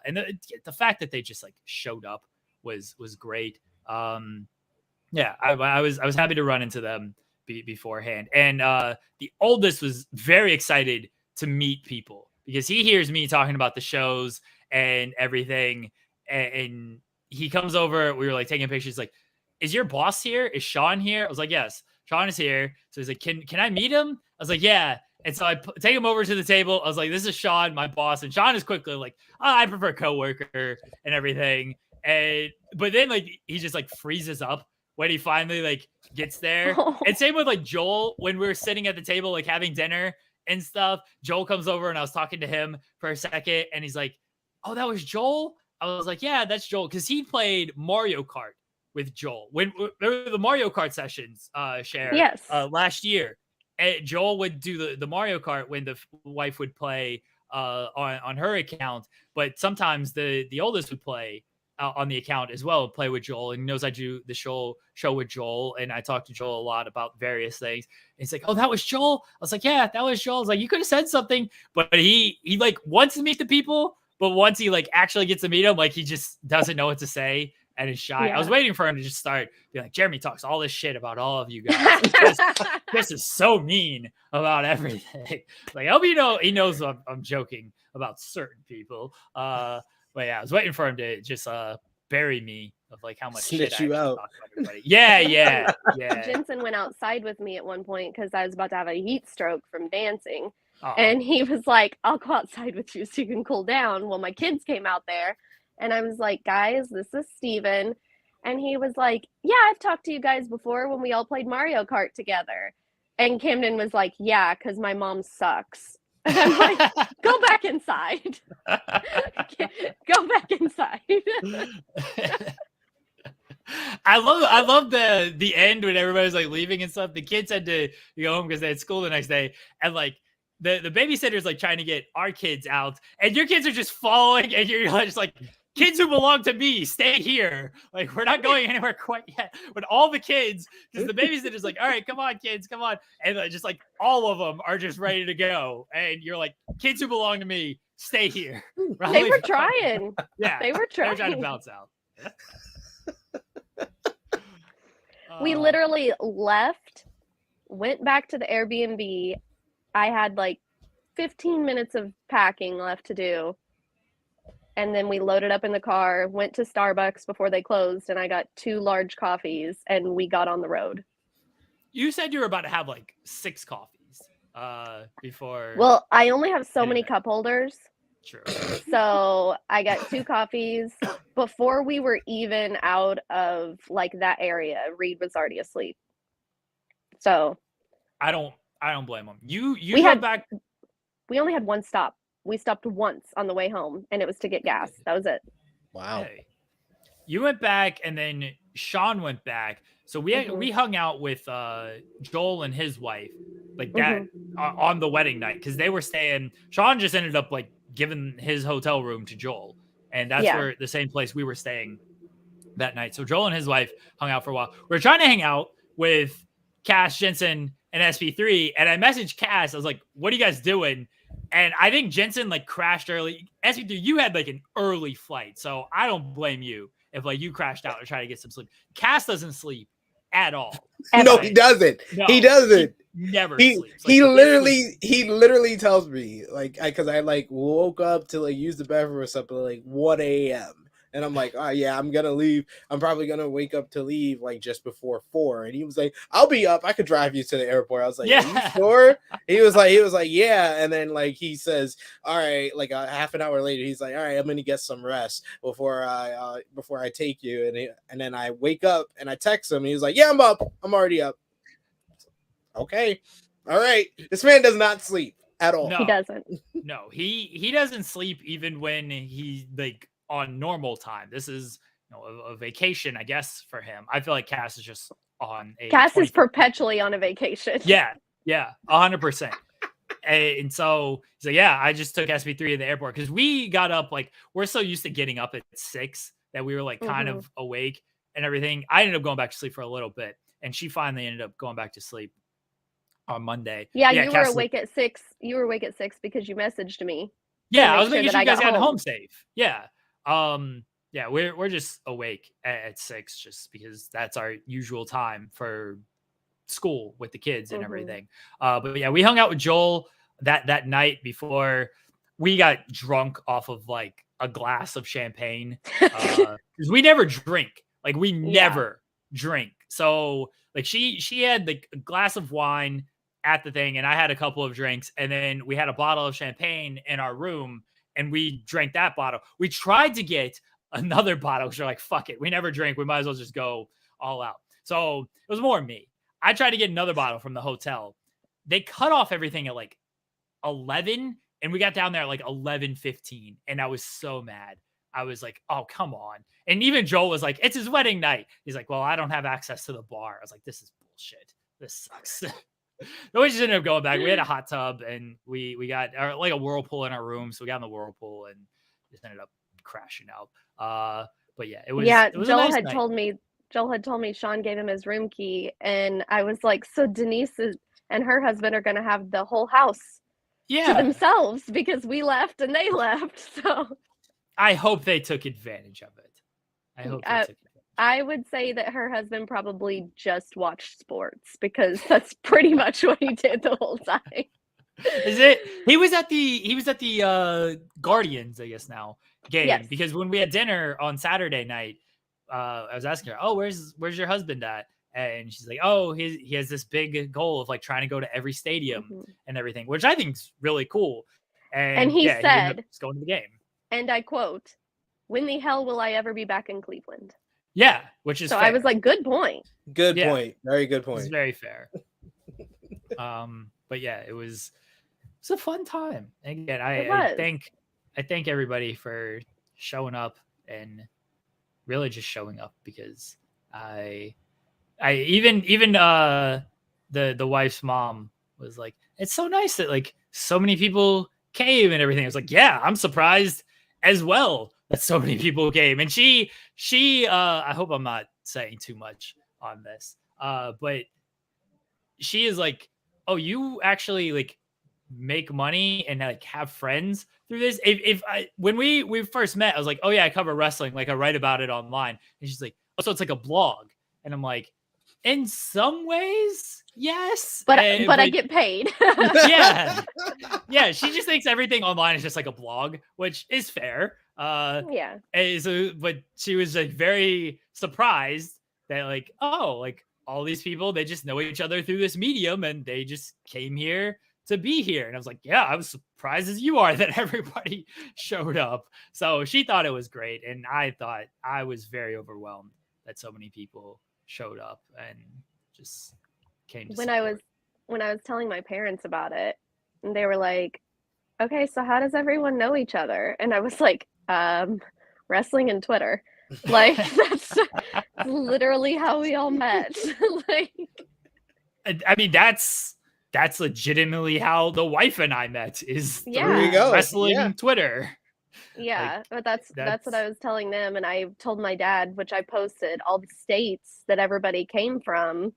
And the fact that they just like showed up was great. Yeah, I was happy to run into them beforehand. And the oldest was very excited to meet people because he hears me talking about the shows and everything. And he comes over. We were like taking pictures. Like, is your boss here? Is Sean here? I was like, yes, Sean is here. So he's like, can I meet him? I was like, yeah. And so I take him over to the table. I was like, this is Sean, my boss. And Sean is quickly like, oh, I prefer coworker and everything. But then like he just like freezes up when he finally like gets there. And same with like Joel when we were sitting at the table like having dinner and stuff. Joel comes over and I was talking to him for a second and he's like, oh, that was Joel? I was like, yeah, that's Joel. Because he played Mario Kart with Joel. When there were the Mario Kart sessions, last year. And Joel would do the Mario Kart when the wife would play on her account. But sometimes the oldest would play on the account as well, play with Joel. And he knows I do the show with Joel. And I talk to Joel a lot about various things. And he's like, oh, that was Joel? I was like, yeah, that was Joel. I was like, you could have said something. But he like wants to meet the people. But once he like actually gets to meet him, like he just doesn't know what to say and is shy. Yeah. I was waiting for him to just start being like, Jeremy talks all this shit about all of you guys. This is so mean about everything. Like, I hope he knows I'm joking about certain people. But yeah, I was waiting for him to just bury me of like how much snitch shit you I out. Talk about everybody. Yeah. Jensen went outside with me at one point because I was about to have a heat stroke from dancing. And he was like, I'll go outside with you so you can cool down. Well, my kids came out there and I was like, guys, this is Steven. And he was like, yeah, I've talked to you guys before when we all played Mario Kart together. And Camden was like, yeah, because my mom sucks. And I'm like, go back inside. Go back inside. I love the end when everybody's like leaving and stuff. The kids had to go home because they had school the next day. And like, the babysitter's like trying to get our kids out and your kids are just following and you're just like, kids who belong to me, stay here. Like, we're not going anywhere quite yet. But all the kids, because the babysitter's like, all right, come on, kids, come on. And just like all of them are just ready to go. And you're like, kids who belong to me, stay here. They were trying. Yeah. They were trying. They were trying to bounce out. We literally left, went back to the Airbnb. I had like 15 minutes of packing left to do. And then we loaded up in the car, went to Starbucks before they closed, and I got 2 large coffees, and we got on the road. You said you were about to have like 6 coffees before. Well, I only have so many cup holders. True. So I got 2 coffees before we were even out of like that area. Reed was already asleep. So I don't blame him. You we got back. We only had one stop. We stopped once on the way home, and it was to get gas. That was it. Wow. Hey. You went back, and then Sean went back. So we hung out with Joel and his wife like that on the wedding night because they were staying. Sean just ended up like giving his hotel room to Joel, and that's where the same place we were staying that night. So Joel and his wife hung out for a while. We were trying to hang out with Cass, Jensen, and SP3, and I messaged Cass. I was like, "What are you guys doing?" And I think Jensen like crashed early. SP3, you had like an early flight, so I don't blame you if like you crashed out or try to get some sleep. Cass doesn't sleep at all. No, he doesn't. No, he doesn't. He never sleeps. Like, he literally tells me like because I like woke up to like use the bathroom or something like 1 a.m. And I'm like, oh yeah, I'm gonna leave. I'm probably gonna wake up to leave like just before 4. And he was like, I'll be up. I could drive you to the airport. I was like, yeah. Are you sure? He was like, yeah. And then like he says, all right, like a half an hour later, he's like, all right, I'm gonna get some rest before I take you. And then I wake up and I text him. And he's like, yeah, I'm up. I'm already up. Okay, all right. This man does not sleep at all. No, he doesn't. No, he doesn't sleep even when he like. On normal time. This is a vacation, I guess, for him. I feel like Cass is just on a Cass is perpetually on a vacation. Yeah, 100%. And so he's like, yeah, I just took SP3 to the airport because we got up like we're so used to getting up at 6 that we were like kind of awake and everything. I ended up going back to sleep for a little bit, and she finally ended up going back to sleep on Monday. Yeah, you were awake at 6. You were awake at 6 because you messaged me. Yeah, I was making sure you guys got home safe. Yeah. Yeah, we're just awake at 6 just because that's our usual time for school with the kids and everything. But yeah, we hung out with Joel that night before we got drunk off of like a glass of champagne. Because we never drink. Like we never drink. So like she had like a glass of wine at the thing, and I had a couple of drinks, and then we had a bottle of champagne in our room. And we drank that bottle. We tried to get another bottle because we're like, fuck it. We never drink. We might as well just go all out. So it was more me. I tried to get another bottle from the hotel. They cut off everything at like 11. And we got down there at like 11:15. And I was so mad. I was like, oh, come on. And even Joel was like, it's his wedding night. He's like, well, I don't have access to the bar. I was like, this is bullshit. This sucks. No, we just ended up going back. We had a hot tub and we got like a whirlpool in our room. So we got in the whirlpool and just ended up crashing out. But yeah, it was. Yeah, it was Joel a nice had night. Joel had told me Sean gave him his room key, and I was like, so Denise and her husband are going to have the whole house to themselves because we left and they left. So I hope they took advantage of it. I hope they took advantage. I would say that her husband probably just watched sports because that's pretty much what he did the whole time. Is it? He was at the Guardians, I guess now game because when we had dinner on Saturday night, I was asking her, "Oh, where's your husband at?" And she's like, "Oh, he has this big goal of like trying to go to every stadium and everything," which I think is really cool. And he said, he ended up going to the game. And I quote, "When the hell will I ever be back in Cleveland?" Yeah, which is so fair. I was like, good point. Good point. Very good point. It's very fair. But yeah, it was a fun time. Again, I thank everybody for showing up and really just showing up because I even the wife's mom was like, it's so nice that like so many people came and everything. I was like, yeah, I'm surprised as well that so many people came. And she I hope I'm not saying too much on this, but she is like, oh, you actually like make money and like have friends through this. When we first met, I was like, oh yeah, I cover wrestling, like I write about it online. And she's like, oh, so it's like a blog. And I'm like, In some ways, yes. But I get paid. Yeah. She just thinks everything online is just like a blog, which is fair. Yeah. But she was like very surprised that like, oh, like all these people, they just know each other through this medium and they just came here to be here. And I was like, yeah, I was surprised as you are that everybody showed up. So she thought it was great. And I thought I was very overwhelmed that so many people showed up and just came to when I was telling my parents about it, and they were like, okay, so how does everyone know each other? And I was like, wrestling and Twitter. Like that's literally how we all met. Like, I mean, that's legitimately how the wife and I met, is through wrestling Twitter. Yeah, like, but that's what I was telling them, and I told my dad, which I posted all the states that everybody came from,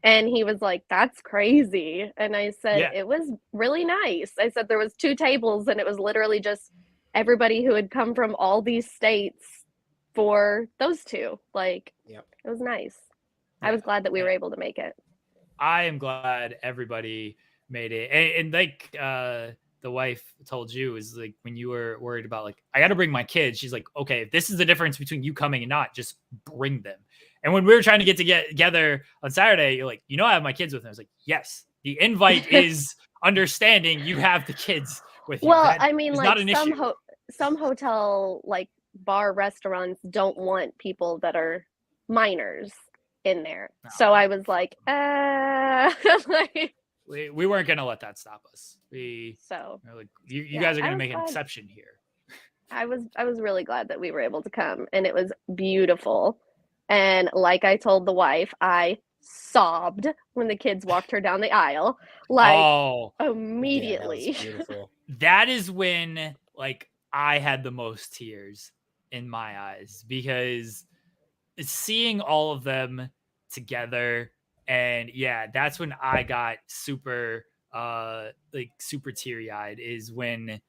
and he was like, "That's crazy." And I said, "It was really nice." I said there was 2 tables, and it was literally just everybody who had come from all these states for those 2. Like, it was nice. I was glad that we were able to make it. I am glad everybody made it, and like the wife told you, is like when you were worried about like, I got to bring my kids. She's like, okay, if this is the difference between you coming and not, just bring them. And when we were trying to get together on Saturday, you're like, I have my kids with me. I was like, yes, the invite is understanding you have the kids with you. Well, I mean, like some hotel, like bar restaurants don't want people that are minors in there. No. So I was like, like, we weren't going to let that stop us. You guys are going to make an exception here. I was really glad that we were able to come, and it was beautiful. And like I told the wife, I sobbed when the kids walked her down the aisle, like immediately. Yeah, that was beautiful. That is when like I had the most tears in my eyes, because seeing all of them together, and that's when I got super teary-eyed, is when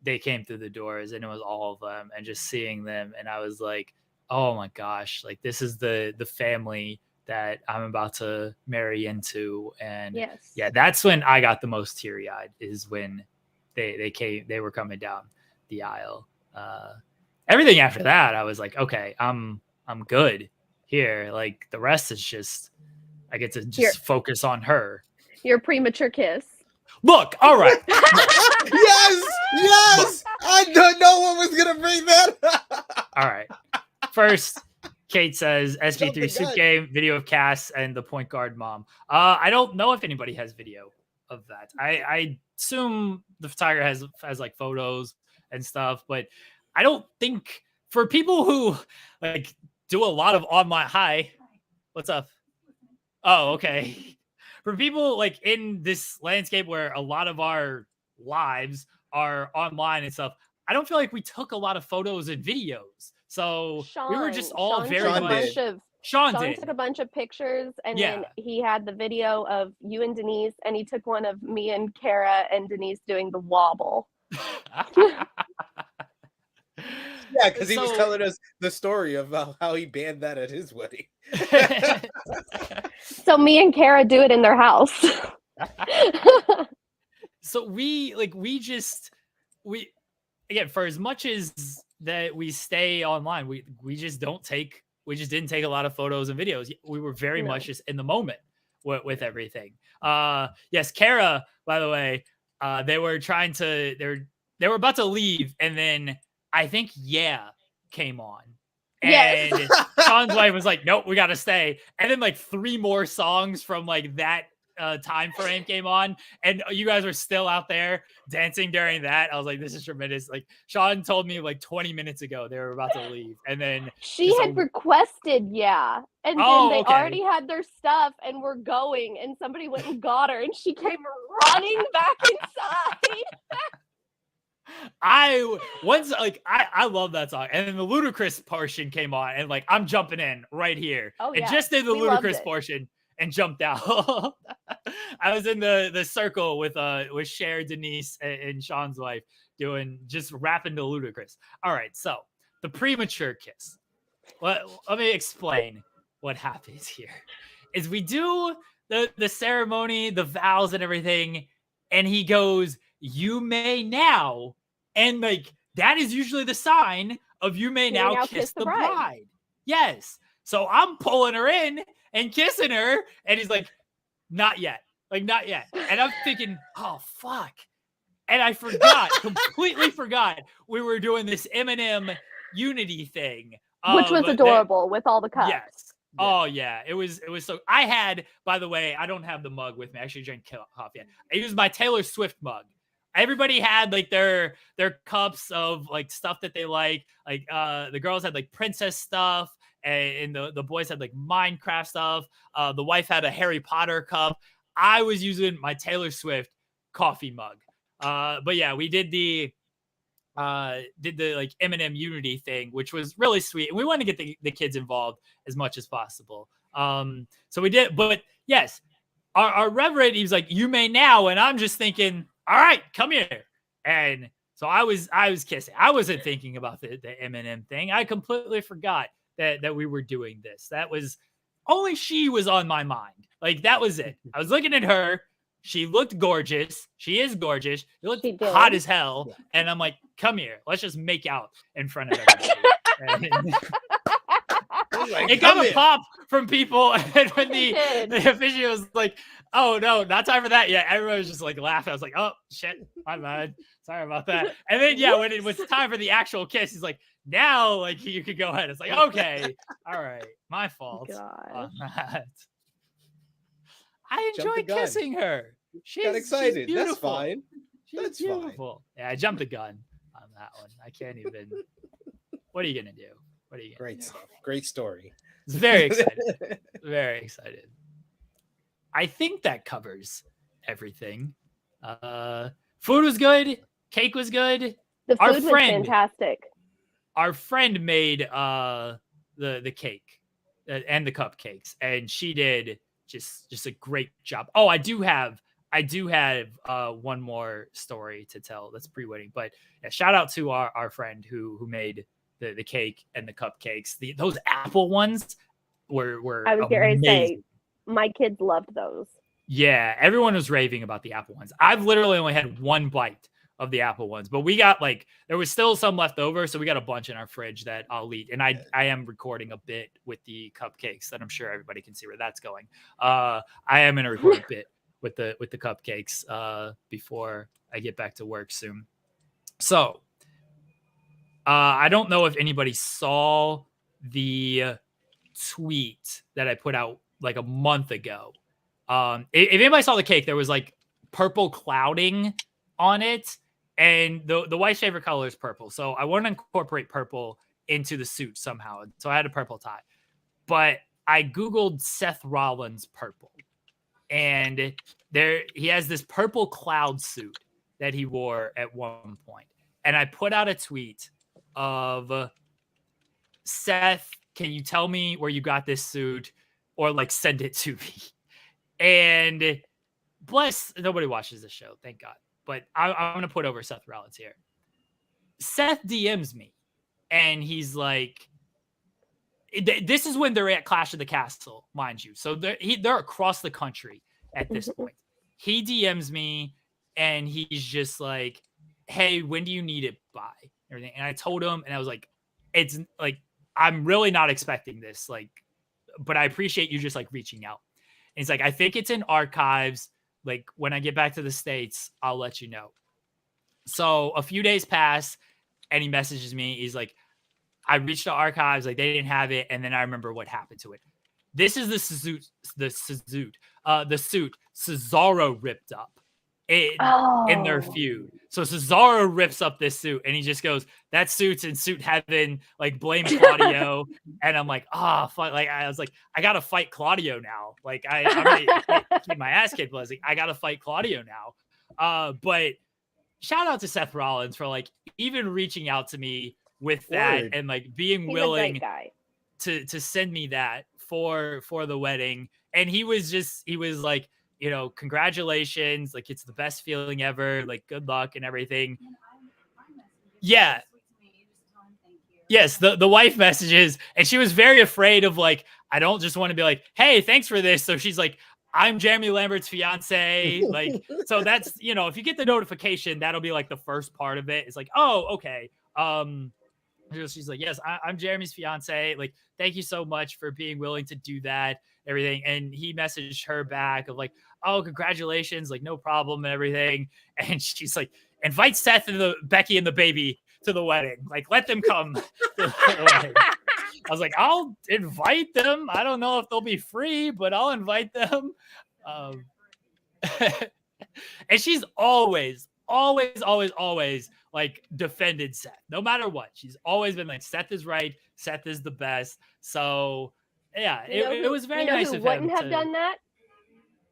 they came through the doors and it was all of them, and just seeing them, and I was like, oh my gosh, like this is the family that I'm about to marry into. And that's when I got the most teary-eyed, is when they were coming down the aisle. Everything after that, I was like, okay, I'm good here. Like the rest is just, I get to just focus on her. Your premature kiss. Look, all right. Yes. I don't know what was gonna bring that. All right. First, Kate says SP3 soup game, video of Cass and the point guard mom. I don't know if anybody has video of that. I assume the photographer has like photos and stuff, but I don't think, for people who like do a lot of online. Hi, what's up? Oh, okay. For people like in this landscape where a lot of our lives are online and stuff, I don't feel like we took a lot of photos and videos. So we were just all Sean took a bunch of pictures, and then he had the video of you and Denise, and he took one of me and Kara and Denise doing the wobble. Yeah, because he was telling us the story of how he banned that at his wedding. So me and Kara do it in their house. So we again, for as much as that we stay online, we just didn't take a lot of photos and videos. We were very much just in the moment with everything. Yes, Kara, by the way, they were about to leave, and then I think came on. And Sean's wife was like, nope, we gotta stay. And then like 3 more songs from like that time frame came on, and you guys were still out there dancing during that. I was like, this is tremendous. Like Sean told me like 20 minutes ago they were about to leave, and then she had requested and then they already had their stuff and were going, and somebody went and got her, and she came running back inside. I love that song, and then the Ludacris portion came on, and like I'm jumping in right here. And just did the Ludacris portion and jumped out. I was in the circle with Cher, Denise, and Sean's wife, just rapping to Ludacris. All right, so the premature kiss. Let me explain what happens here. is we do the ceremony, the vows and everything, and he goes, "You may now," and like that is usually the sign of you may now kiss the bride. Yes. So I'm pulling her in and kissing her, and he's like, "Not yet, like not yet," and I'm thinking, "Oh fuck." And I completely forgot we were doing this Eminem unity thing. Which was adorable with all the cups. Yes. Oh, yeah. It was so. I had, by the way, I don't have the mug with me. I actually drank coffee. I used my Taylor Swift mug. Everybody had like their cups of like stuff that they like. Like the girls had like princess stuff, and the boys had like Minecraft stuff. The wife had a Harry Potter cup. I was using my Taylor Swift coffee mug. But yeah, we did the like Eminem unity thing, which was really sweet, and we wanted to get the kids involved as much as possible. So we did, but yes, our reverend, he was like, "You may now," and I'm just thinking, "All right, come here." And so I was kissing. I wasn't thinking about the Eminem thing. I completely forgot that we were doing this. That was only she was on my mind. Like that was it. I was looking at her. She looked gorgeous. She is gorgeous. She looked hot as hell. And I'm like, "Come here. Let's just make out in front of everybody." Like, it got a pop from people. And when the official was like, "Oh, no, not time for that yet," everyone was just like laughing. I was like, "Oh, shit. My bad. Sorry about that." And then, yeah, when it was time for the actual kiss, he's like, "Now, like, you could go ahead." It's like, okay. All right. My fault on that. I enjoy kissing her. She got excited. That's fine. That's beautiful. Fine. Yeah, I jumped the gun on that one. I can't even. What are you gonna do? What are you gonna Great do? stuff. Great story. It's very excited. Very excited. I think that covers everything. Food was good. Cake was good. The food was fantastic. Our friend made the cake and the cupcakes, and she did just a great job. Oh, I do have one more story to tell that's pre-wedding, but yeah, shout out to our friend who made the cake and the cupcakes. Those apple ones were I was going to say, my kids loved those. Yeah, everyone was raving about the apple ones. I've literally only had one bite of the apple ones, but we got there was still some left over, so we got a bunch in our fridge that I'll eat. And I am recording a bit with the cupcakes that I'm sure everybody can see where that's going. I am going to record a bit with the cupcakes before I get back to work soon. So I don't know if anybody saw the tweet that I put out like a month ago. If anybody saw the cake, there was like purple clouding on it. And the wife's favorite color is purple. So I want to incorporate purple into the suit somehow. So I had a purple tie. But I Googled Seth Rollins purple. And he has this purple cloud suit that he wore at one point. And I put out a tweet of, "Seth, can you tell me where you got this suit? Or like send it to me." And bless, nobody watches the show, thank God. But I'm going to put over Seth Rollins here. Seth DMs me, and he's like, this is when they're at Clash of the Castle, mind you. So they're across the country at this point. He DMs me, and he's just like, "Hey, when do you need it by?" Everything. And I told him, and I was like, "It's like, I'm really not expecting this, like, but I appreciate you just like reaching out." And he's like, "I think it's in archives. Like when I get back to the States, I'll let you know." So a few days pass and he messages me. He's like, "I reached the archives, like they didn't have it." And then I remember what happened to it. This is the suit Cesaro ripped up in their feud. So Cesaro rips up this suit and he just goes, "That suit's in suit heaven, like blame Claudio." And I'm like, "Oh, fuck." Like I was like, I gotta fight Claudio now. Like I'm ready to keep my ass kicked, but I was like, I gotta fight Claudio now. But shout out to Seth Rollins for like even reaching out to me with that and like being willing to send me that for the wedding. And he was like, you know, "Congratulations, like it's the best feeling ever, like good luck and everything." Yeah. Yes, the wife messages, and she was very afraid of like, I don't just want to be like, hey, thanks for this. So she's like, I'm Jeremy Lambert's fiance. Like, so that's, if you get the notification, that'll be like the first part of it. It's like, oh, okay. She's like, yes, I'm Jeremy's fiance. Like, thank you so much for being willing to do that, everything. And he messaged her back of like, oh, congratulations, like no problem and everything. And she's like, invite Seth and Becky and the baby to the wedding. Like, let them come to the wedding. I was like, I'll invite them. I don't know if they'll be free, but I'll invite them. And she's always like defended Seth, no matter what. She's always been like, Seth is right. Seth is the best. So yeah, it was very nice of him. Wouldn't have done that?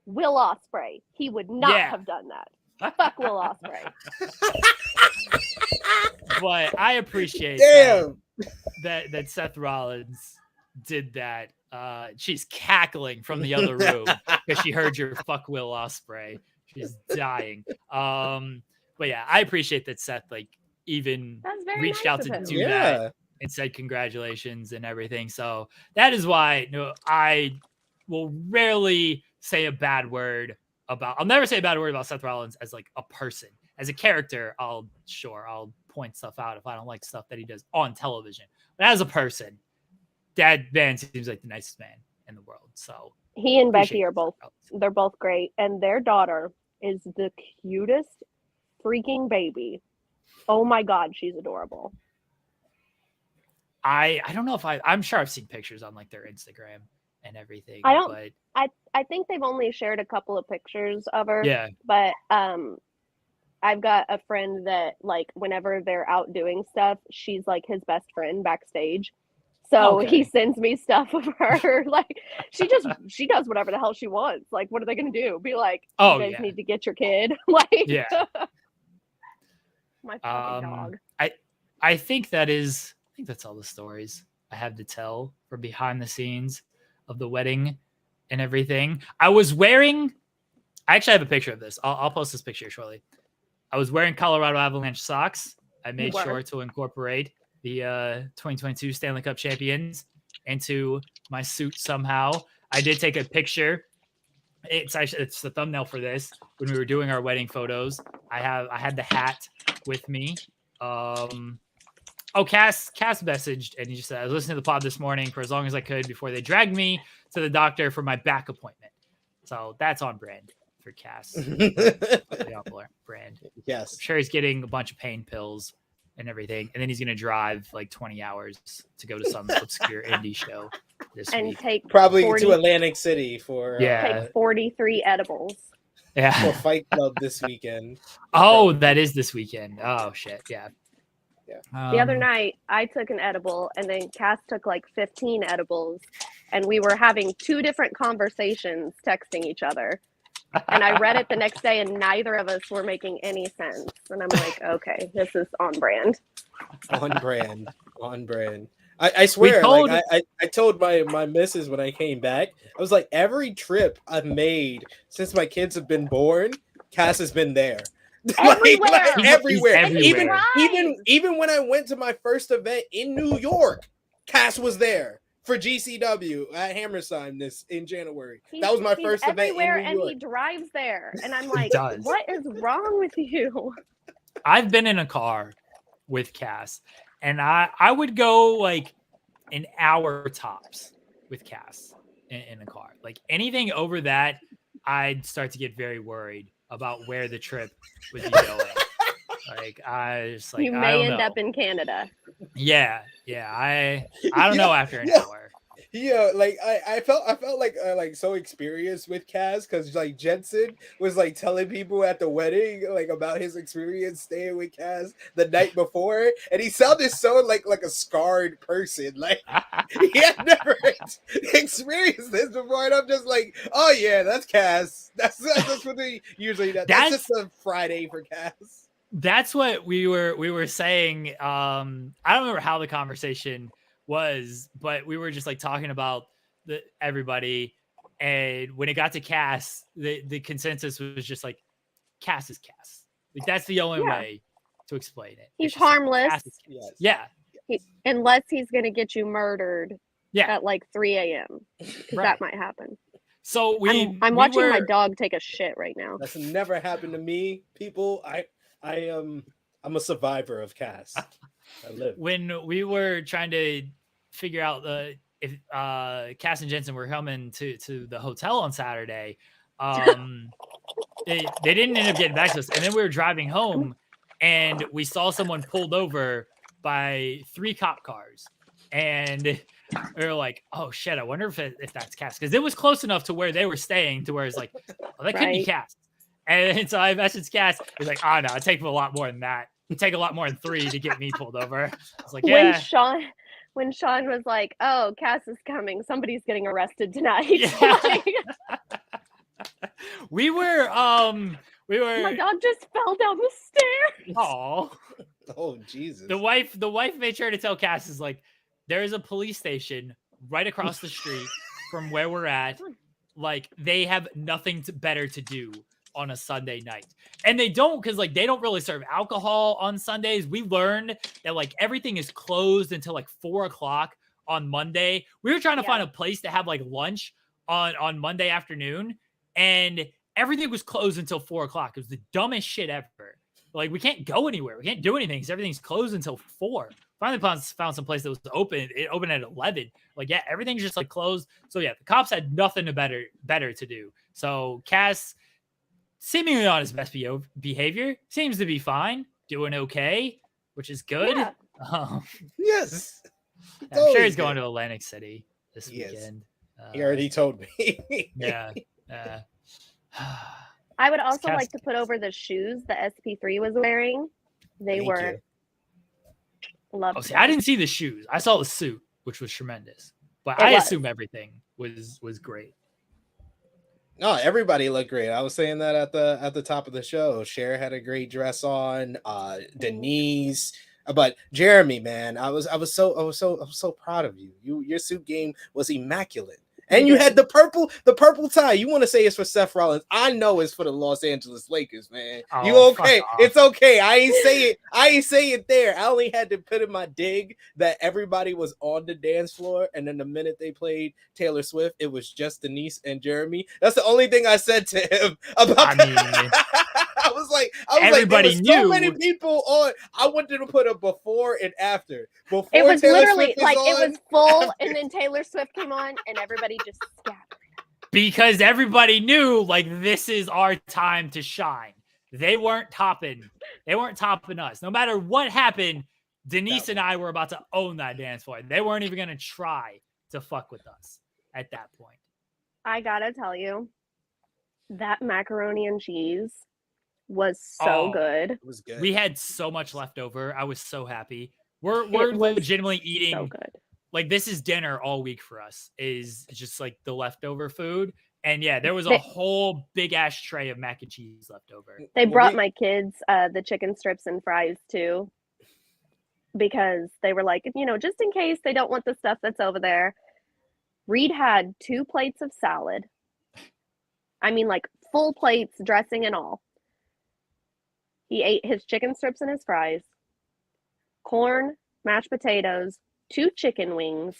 Will Ospreay. He would not have done that. Fuck Will Ospreay. But I appreciate that Seth Rollins did that. She's cackling from the other room because she heard your fuck Will Ospreay. She's dying. But yeah, I appreciate that Seth like even reached out to do that and said congratulations and everything. So that is why I will rarely say a bad word I'll never say a bad word about Seth Rollins as like a person. As a character, I'll point stuff out if I don't like stuff that he does on television. But as a person, that man seems like the nicest man in the world. So he and Becky they're both great. And their daughter is the cutest freaking baby. Oh my God, she's adorable. I don't know if I'm sure I've seen pictures on like their Instagram and everything. I think they've only shared a couple of pictures of her. Yeah. But I've got a friend that like whenever they're out doing stuff, she's like his best friend backstage. So he sends me stuff of her. Like she does whatever the hell she wants. Like, what are they gonna do? Be like, you guys need to get your kid. Like my fucking dog. I think that's all the stories I have to tell from behind the scenes of the wedding and everything. I actually have a picture of this. I'll post this picture shortly. I was wearing Colorado Avalanche socks. I made sure to incorporate the 2022 Stanley Cup champions into my suit somehow. I did take a picture. It's the thumbnail for this. When we were doing our wedding photos, I had the hat with me. Cass messaged and he just said, I was listening to the pod this morning for as long as I could before they dragged me to the doctor for my back appointment. So that's on brand for Cass. Brand. Yes. I'm sure he's getting a bunch of pain pills and everything. And then he's going to drive like 20 hours to go to some obscure indie show this week. Take probably to Atlantic City for take 43 edibles. Yeah. For Fight Club this weekend. Oh, that is this weekend. Oh shit. Yeah. Yeah. The other night I took an edible and then Cass took like 15 edibles and we were having two different conversations texting each other. And I read it the next day and neither of us were making any sense. And I'm like, okay, this is on brand. On brand. I swear, I told my missus when I came back, I was like, every trip I've made since my kids have been born, Cass has been there. Everywhere. Even when I went to my first event in New York, Cass was there for GCW at Hammerstein in January. That was my first event in New York. And he drives there, and I'm like, what is wrong with you? I've been in a car with Cass, and I would go like an hour tops with Cass in a car. Like anything over that, I'd start to get very worried about where the trip would be going. Like I just like you may end up in Canada. Yeah. I don't know after an hour. Yeah, like I felt like so experienced with Cass because like Jensen was like telling people at the wedding like about his experience staying with Cass the night before, and he sounded so like a scarred person. Like he had never experienced this before, and I'm just like, oh yeah, that's Cass. That's what they usually do. That's just a Friday for Cass. That's what we were saying. I don't remember how the conversation was, but we were just like talking about everybody, and when it got to Cass, the consensus was just like Cass is Cass. Like that's the only way to explain it. He's harmless. Like, unless he's gonna get you murdered at like 3 a.m. because that might happen. So I'm watching my dog take a shit right now. That's never happened to me, people. I'm a survivor of Cass. I live. When we were trying to figure out if Cass and Jensen were coming to the hotel on Saturday, they didn't end up getting back to us. And then we were driving home and we saw someone pulled over by 3 cop cars. And we were like, oh shit, I wonder if that's Cass. Because it was close enough to where they were staying to where it's like, oh, that could be Cass. And so I messaged Cass. He's like, oh no, it takes a lot more than that. It'd take a lot more than 3 to get me pulled over. I was like, yeah. When Sean was like, oh, Cass is coming. Somebody's getting arrested tonight. Yeah. We were my dog just fell down the stairs. Oh Jesus. The wife made sure to tell Cass, is like, there is a police station right across the street from where we're at. Like, they have nothing better to do on a Sunday night. And they don't, because like they don't really serve alcohol on Sundays. We learned that like everything is closed until like 4:00 on Monday. We were trying to find a place to have like lunch on Monday afternoon, and everything was closed until 4:00. It was the dumbest shit ever. Like, we can't go anywhere. We can't do anything because everything's closed until 4. Finally found some place that was open. It opened at 11. Like, yeah, everything's just like closed. So yeah, the cops had nothing better to do. So Cass, seemingly on his best behavior, seems to be fine, doing okay, which is good. Yeah. Yes. I'm sure he's going to Atlantic City this weekend. He already told me. Yeah. I would also like to put over the shoes the SP3 was wearing. They were lovely. Oh, see, I didn't see the shoes. I saw the suit, which was tremendous. But I assume everything was great. No, everybody looked great. I was saying that at the top of the show. Cher had a great dress on. Denise, but Jeremy, man, I was so proud of you. Your suit game was immaculate. And you had the purple tie. You want to say it's for Seth Rollins? I know it's for the Los Angeles Lakers, man. Oh, you okay? It's okay. I ain't say it there. I only had to put in my dig that everybody was on the dance floor, and then the minute they played Taylor Swift, it was just Denise and Jeremy. That's the only thing I said to him about. I was like, everybody knew. So many people on. I wanted to put a before and after. Before it was Taylor literally Swift like on, it was full, and then Taylor Swift came on, and everybody just scattered. Because everybody knew, like, this is our time to shine. They weren't topping us. No matter what happened, Denise and I were about to own that dance floor. They weren't even going to try to fuck with us at that point. I gotta tell you, that macaroni and cheese was so good. It was good. We had so much left over. I was so happy. We're legitimately eating. So good. Like, this is dinner all week for us, is just like the leftover food. And yeah, there was a whole big ass tray of mac and cheese left over. They brought my kids the chicken strips and fries too, because they were like, just in case they don't want the stuff that's over there. Reed had 2 plates of salad. I mean, like full plates, dressing and all. He ate his chicken strips and his fries, corn, mashed potatoes, 2 chicken wings,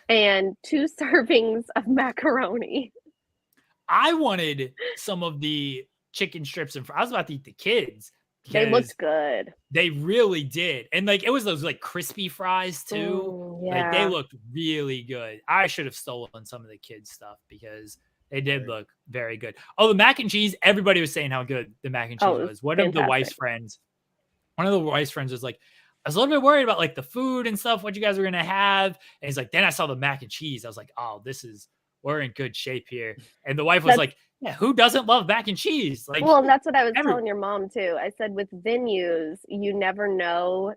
and 2 servings of macaroni. I wanted some of the chicken strips and I was about to eat the kids. They looked good. They really did. And like, it was those like crispy fries too. Like, they looked really good. I should have stolen some of the kids' stuff because they did look very good. Oh, the mac and cheese. Everybody was saying how good the mac and cheese was. One of the wife's friends was like, I was a little bit worried about like the food and stuff, what you guys were going to have. And he's like, then I saw the mac and cheese. I was like, oh, we're in good shape here. And the wife was like, yeah, who doesn't love mac and cheese? Like, well, that's what I was telling your mom too. I said with venues, you never know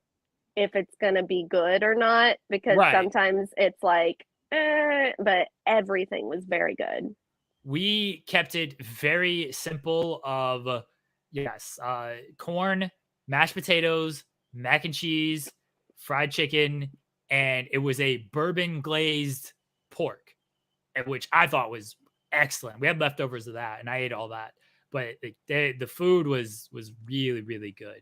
if it's going to be good or not, because sometimes it's like, but everything was very good. We kept it very simple of, corn, mashed potatoes, mac and cheese, fried chicken, and it was a bourbon glazed pork, which I thought was excellent. We had leftovers of that, and I ate all that. But the food was really, really good.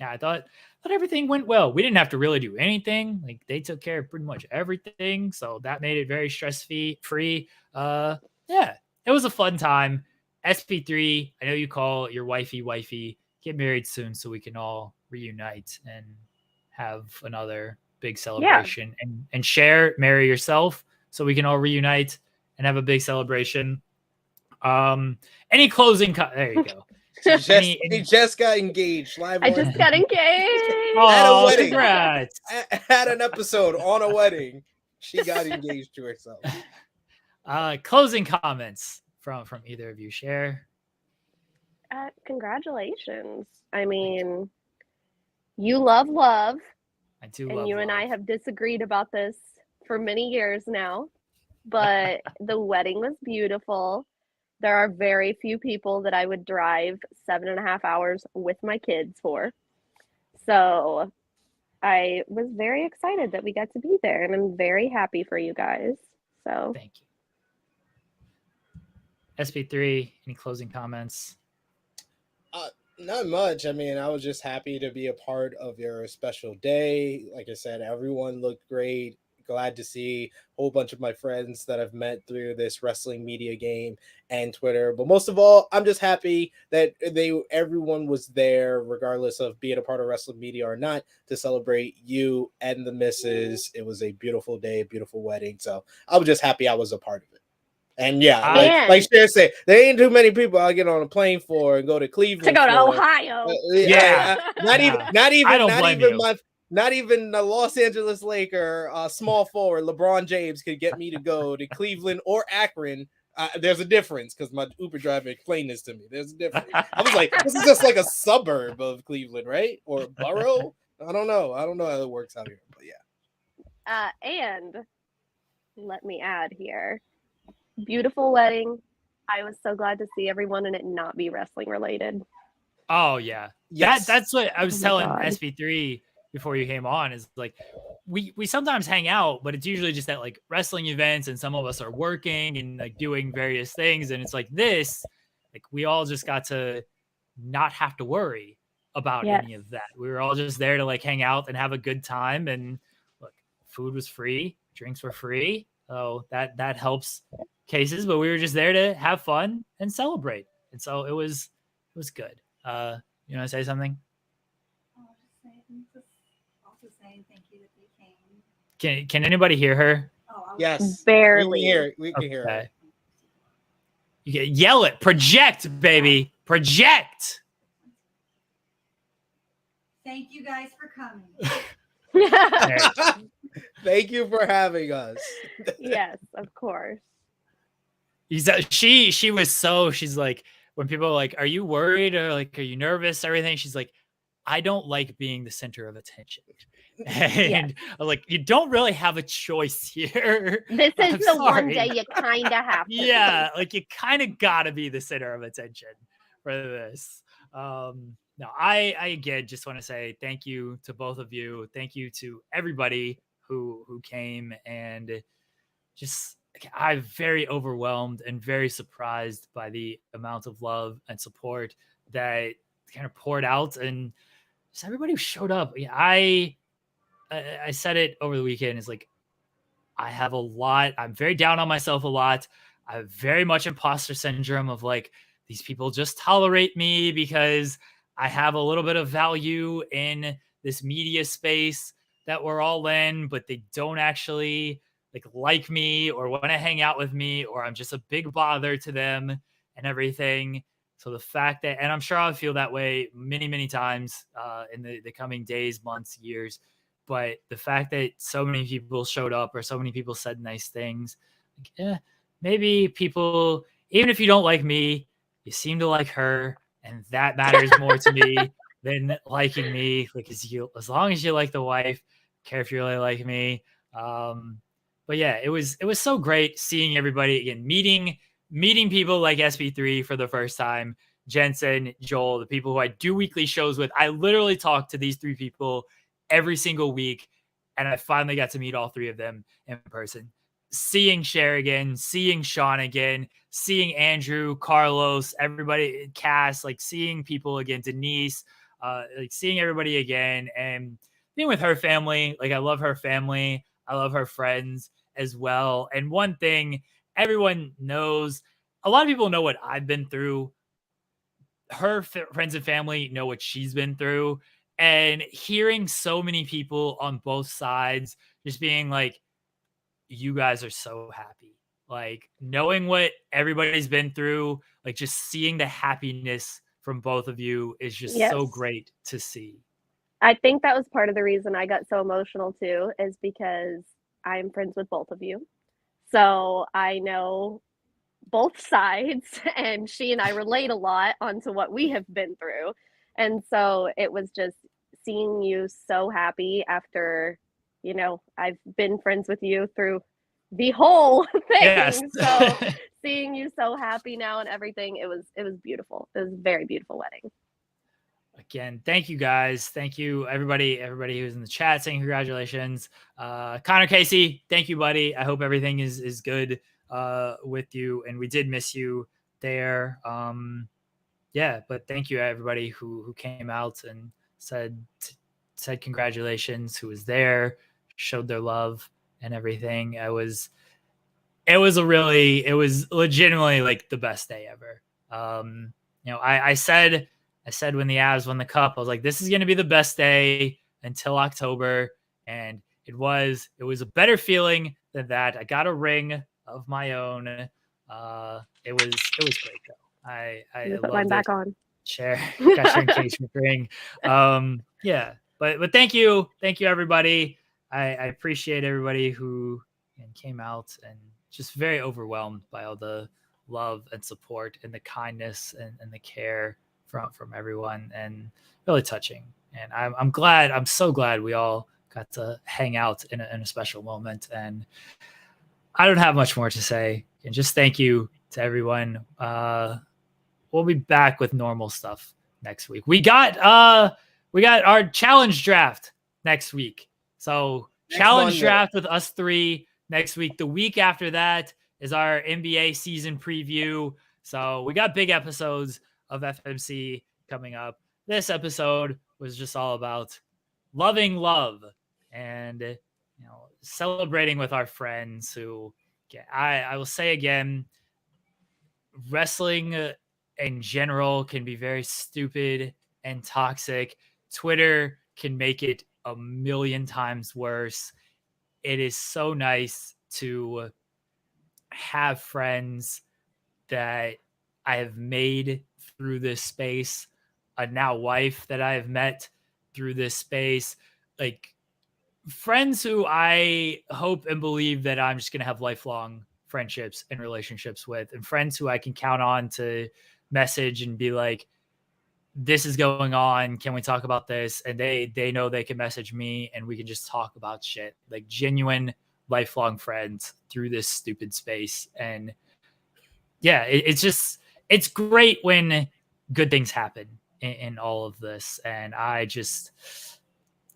yeah, I thought everything went well. We didn't have to really do anything. Like they took care of pretty much everything, so that made it very stress-free. Yeah, it was a fun time. SP3, I know you call your wifey. Get married soon so we can all reunite and have another big celebration and share, marry yourself so we can all reunite and have a big celebration. Any closing there you go. He just got engaged live. I just got engaged. At a wedding. Congrats. Had an episode on a wedding. She got engaged to herself. Closing comments from either of you. Share. Congratulations. I mean, you love love. I do and love you love. And I have disagreed about this for many years now, but the wedding was beautiful. There are very few people that I would drive 7.5 hours with my kids for. So I was very excited that we got to be there, and I'm very happy for you guys. So thank you. SP3, any closing comments? Not much. I mean, I was just happy to be a part of your special day. Like I said, everyone looked great. Glad to see a whole bunch of my friends that I've met through this wrestling media game and Twitter. But most of all, I'm just happy that everyone was there, regardless of being a part of wrestling media or not, to celebrate you and the missus. It was a beautiful day, beautiful wedding. So I was just happy I was a part of it. And yeah, like Cher said, there ain't too many people I'll get on a plane for and go to Cleveland to go to Ohio. Not even the Los Angeles Laker small forward LeBron James could get me to go to Cleveland or Akron. There's a difference because my Uber driver explained this to me. There's a difference. I was like, this is just like a suburb of Cleveland, right? Or a borough? I don't know how it works out here, but yeah. And let me add here. Beautiful wedding. I was so glad to see everyone and it not be wrestling related. Oh yeah. Yes. That's what I was telling SP3 before you came on, is like we sometimes hang out, but it's usually just at like wrestling events, and some of us are working and like doing various things, and it's like this, like we all just got to not have to worry about any of that. We were all just there to like hang out and have a good time, and look, food was free, drinks were free. So that helps cases, but we were just there to have fun and celebrate. And so it was good. You want to say something? Also saying thank you that you came. Can anybody hear her? Yes. Barely. We can hear her. You can yell it. Project, baby. Project. Thank you guys for coming. Thank you for having us. Yes, of course. She was so, she's like, when people are like, are you worried or like, are you nervous? Everything. She's like, I don't like being the center of attention. And I'm like, you don't really have a choice here. This is the one day you kind of have to. Yeah. Like you kind of got to be the center of attention for this. No, I again just want to say thank you to both of you. Thank you to everybody who came, and just I'm very overwhelmed and very surprised by the amount of love and support that kind of poured out, and just everybody who showed up. I said it over the weekend. It's like I have a lot. I'm very down on myself a lot. I have very much imposter syndrome of like, these people just tolerate me because I have a little bit of value in this media space that we're all in, but they don't actually like me or want to hang out with me, or I'm just a big bother to them and everything. So the fact that, and I'm sure I'll feel that way many, many times in the coming days, months, years, but the fact that so many people showed up or so many people said nice things, maybe people, even if you don't like me, you seem to like her, and that matters more to me than liking me. Like, as long as you like the wife, care if you really like me. But yeah, it was so great seeing everybody again, meeting people like SP3 for the first time, Jensen, Joel, the people who I do weekly shows with. I literally talk to these three people every single week, and I finally got to meet all three of them in person. Seeing Cher again, seeing Sean again, seeing Andrew, Carlos, everybody, Cass, like seeing people again, Denise, like seeing everybody again and being with her family. Like I love her family. I love her friends as well. And one thing everyone knows, a lot of people know what I've been through. Her friends and family know what she's been through. And hearing so many people on both sides just being like, you guys are so happy. Like knowing what everybody's been through, like just seeing the happiness from both of you is just so great to see. I think that was part of the reason I got so emotional too, is because I'm friends with both of you. So I know both sides, and she and I relate a lot onto what we have been through. And so it was just seeing you so happy after, you know, I've been friends with you through the whole thing. Yes. So seeing you so happy now and everything, it was beautiful. It was a very beautiful wedding. Again, thank you guys. Thank you, everybody who's in the chat saying congratulations. Connor Casey, thank you, buddy. I hope everything is good with you. And we did miss you there. Yeah, but thank you, everybody who came out and said congratulations, who was there, showed their love and everything. It was legitimately like the best day ever. You know, I said when the Avs won the cup, I was like, this is going to be the best day until October. And it was a better feeling than that. I got a ring of my own. It was great though. I put mine back on. Got your engagement ring. Yeah, but thank you everybody. I appreciate everybody who came out and just very overwhelmed by all the love and support and the kindness and the care from everyone, and really touching. And I'm so glad we all got to hang out in a special moment. And I don't have much more to say. And just thank you to everyone. We'll be back with normal stuff next week. We got our challenge draft next week. So challenge draft with us three next week. The week after that is our NBA season preview. So we got big episodes of FMC coming up. This episode was just all about loving love and celebrating with our friends who, I will say again, wrestling in general can be very stupid and toxic. Twitter can make it a million times worse. It is so nice to have friends that I have made through this space, a now wife that I have met through this space, like friends who I hope and believe that I'm just going to have lifelong friendships and relationships with, and friends who I can count on to message and be like, this is going on, can we talk about this? And they know they can message me and we can just talk about shit, like genuine lifelong friends through this stupid space. And yeah, it's great when good things happen in all of this. And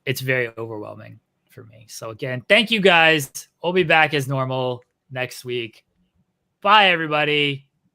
it's very overwhelming for me. So again, thank you guys. We'll be back as normal next week. Bye, everybody.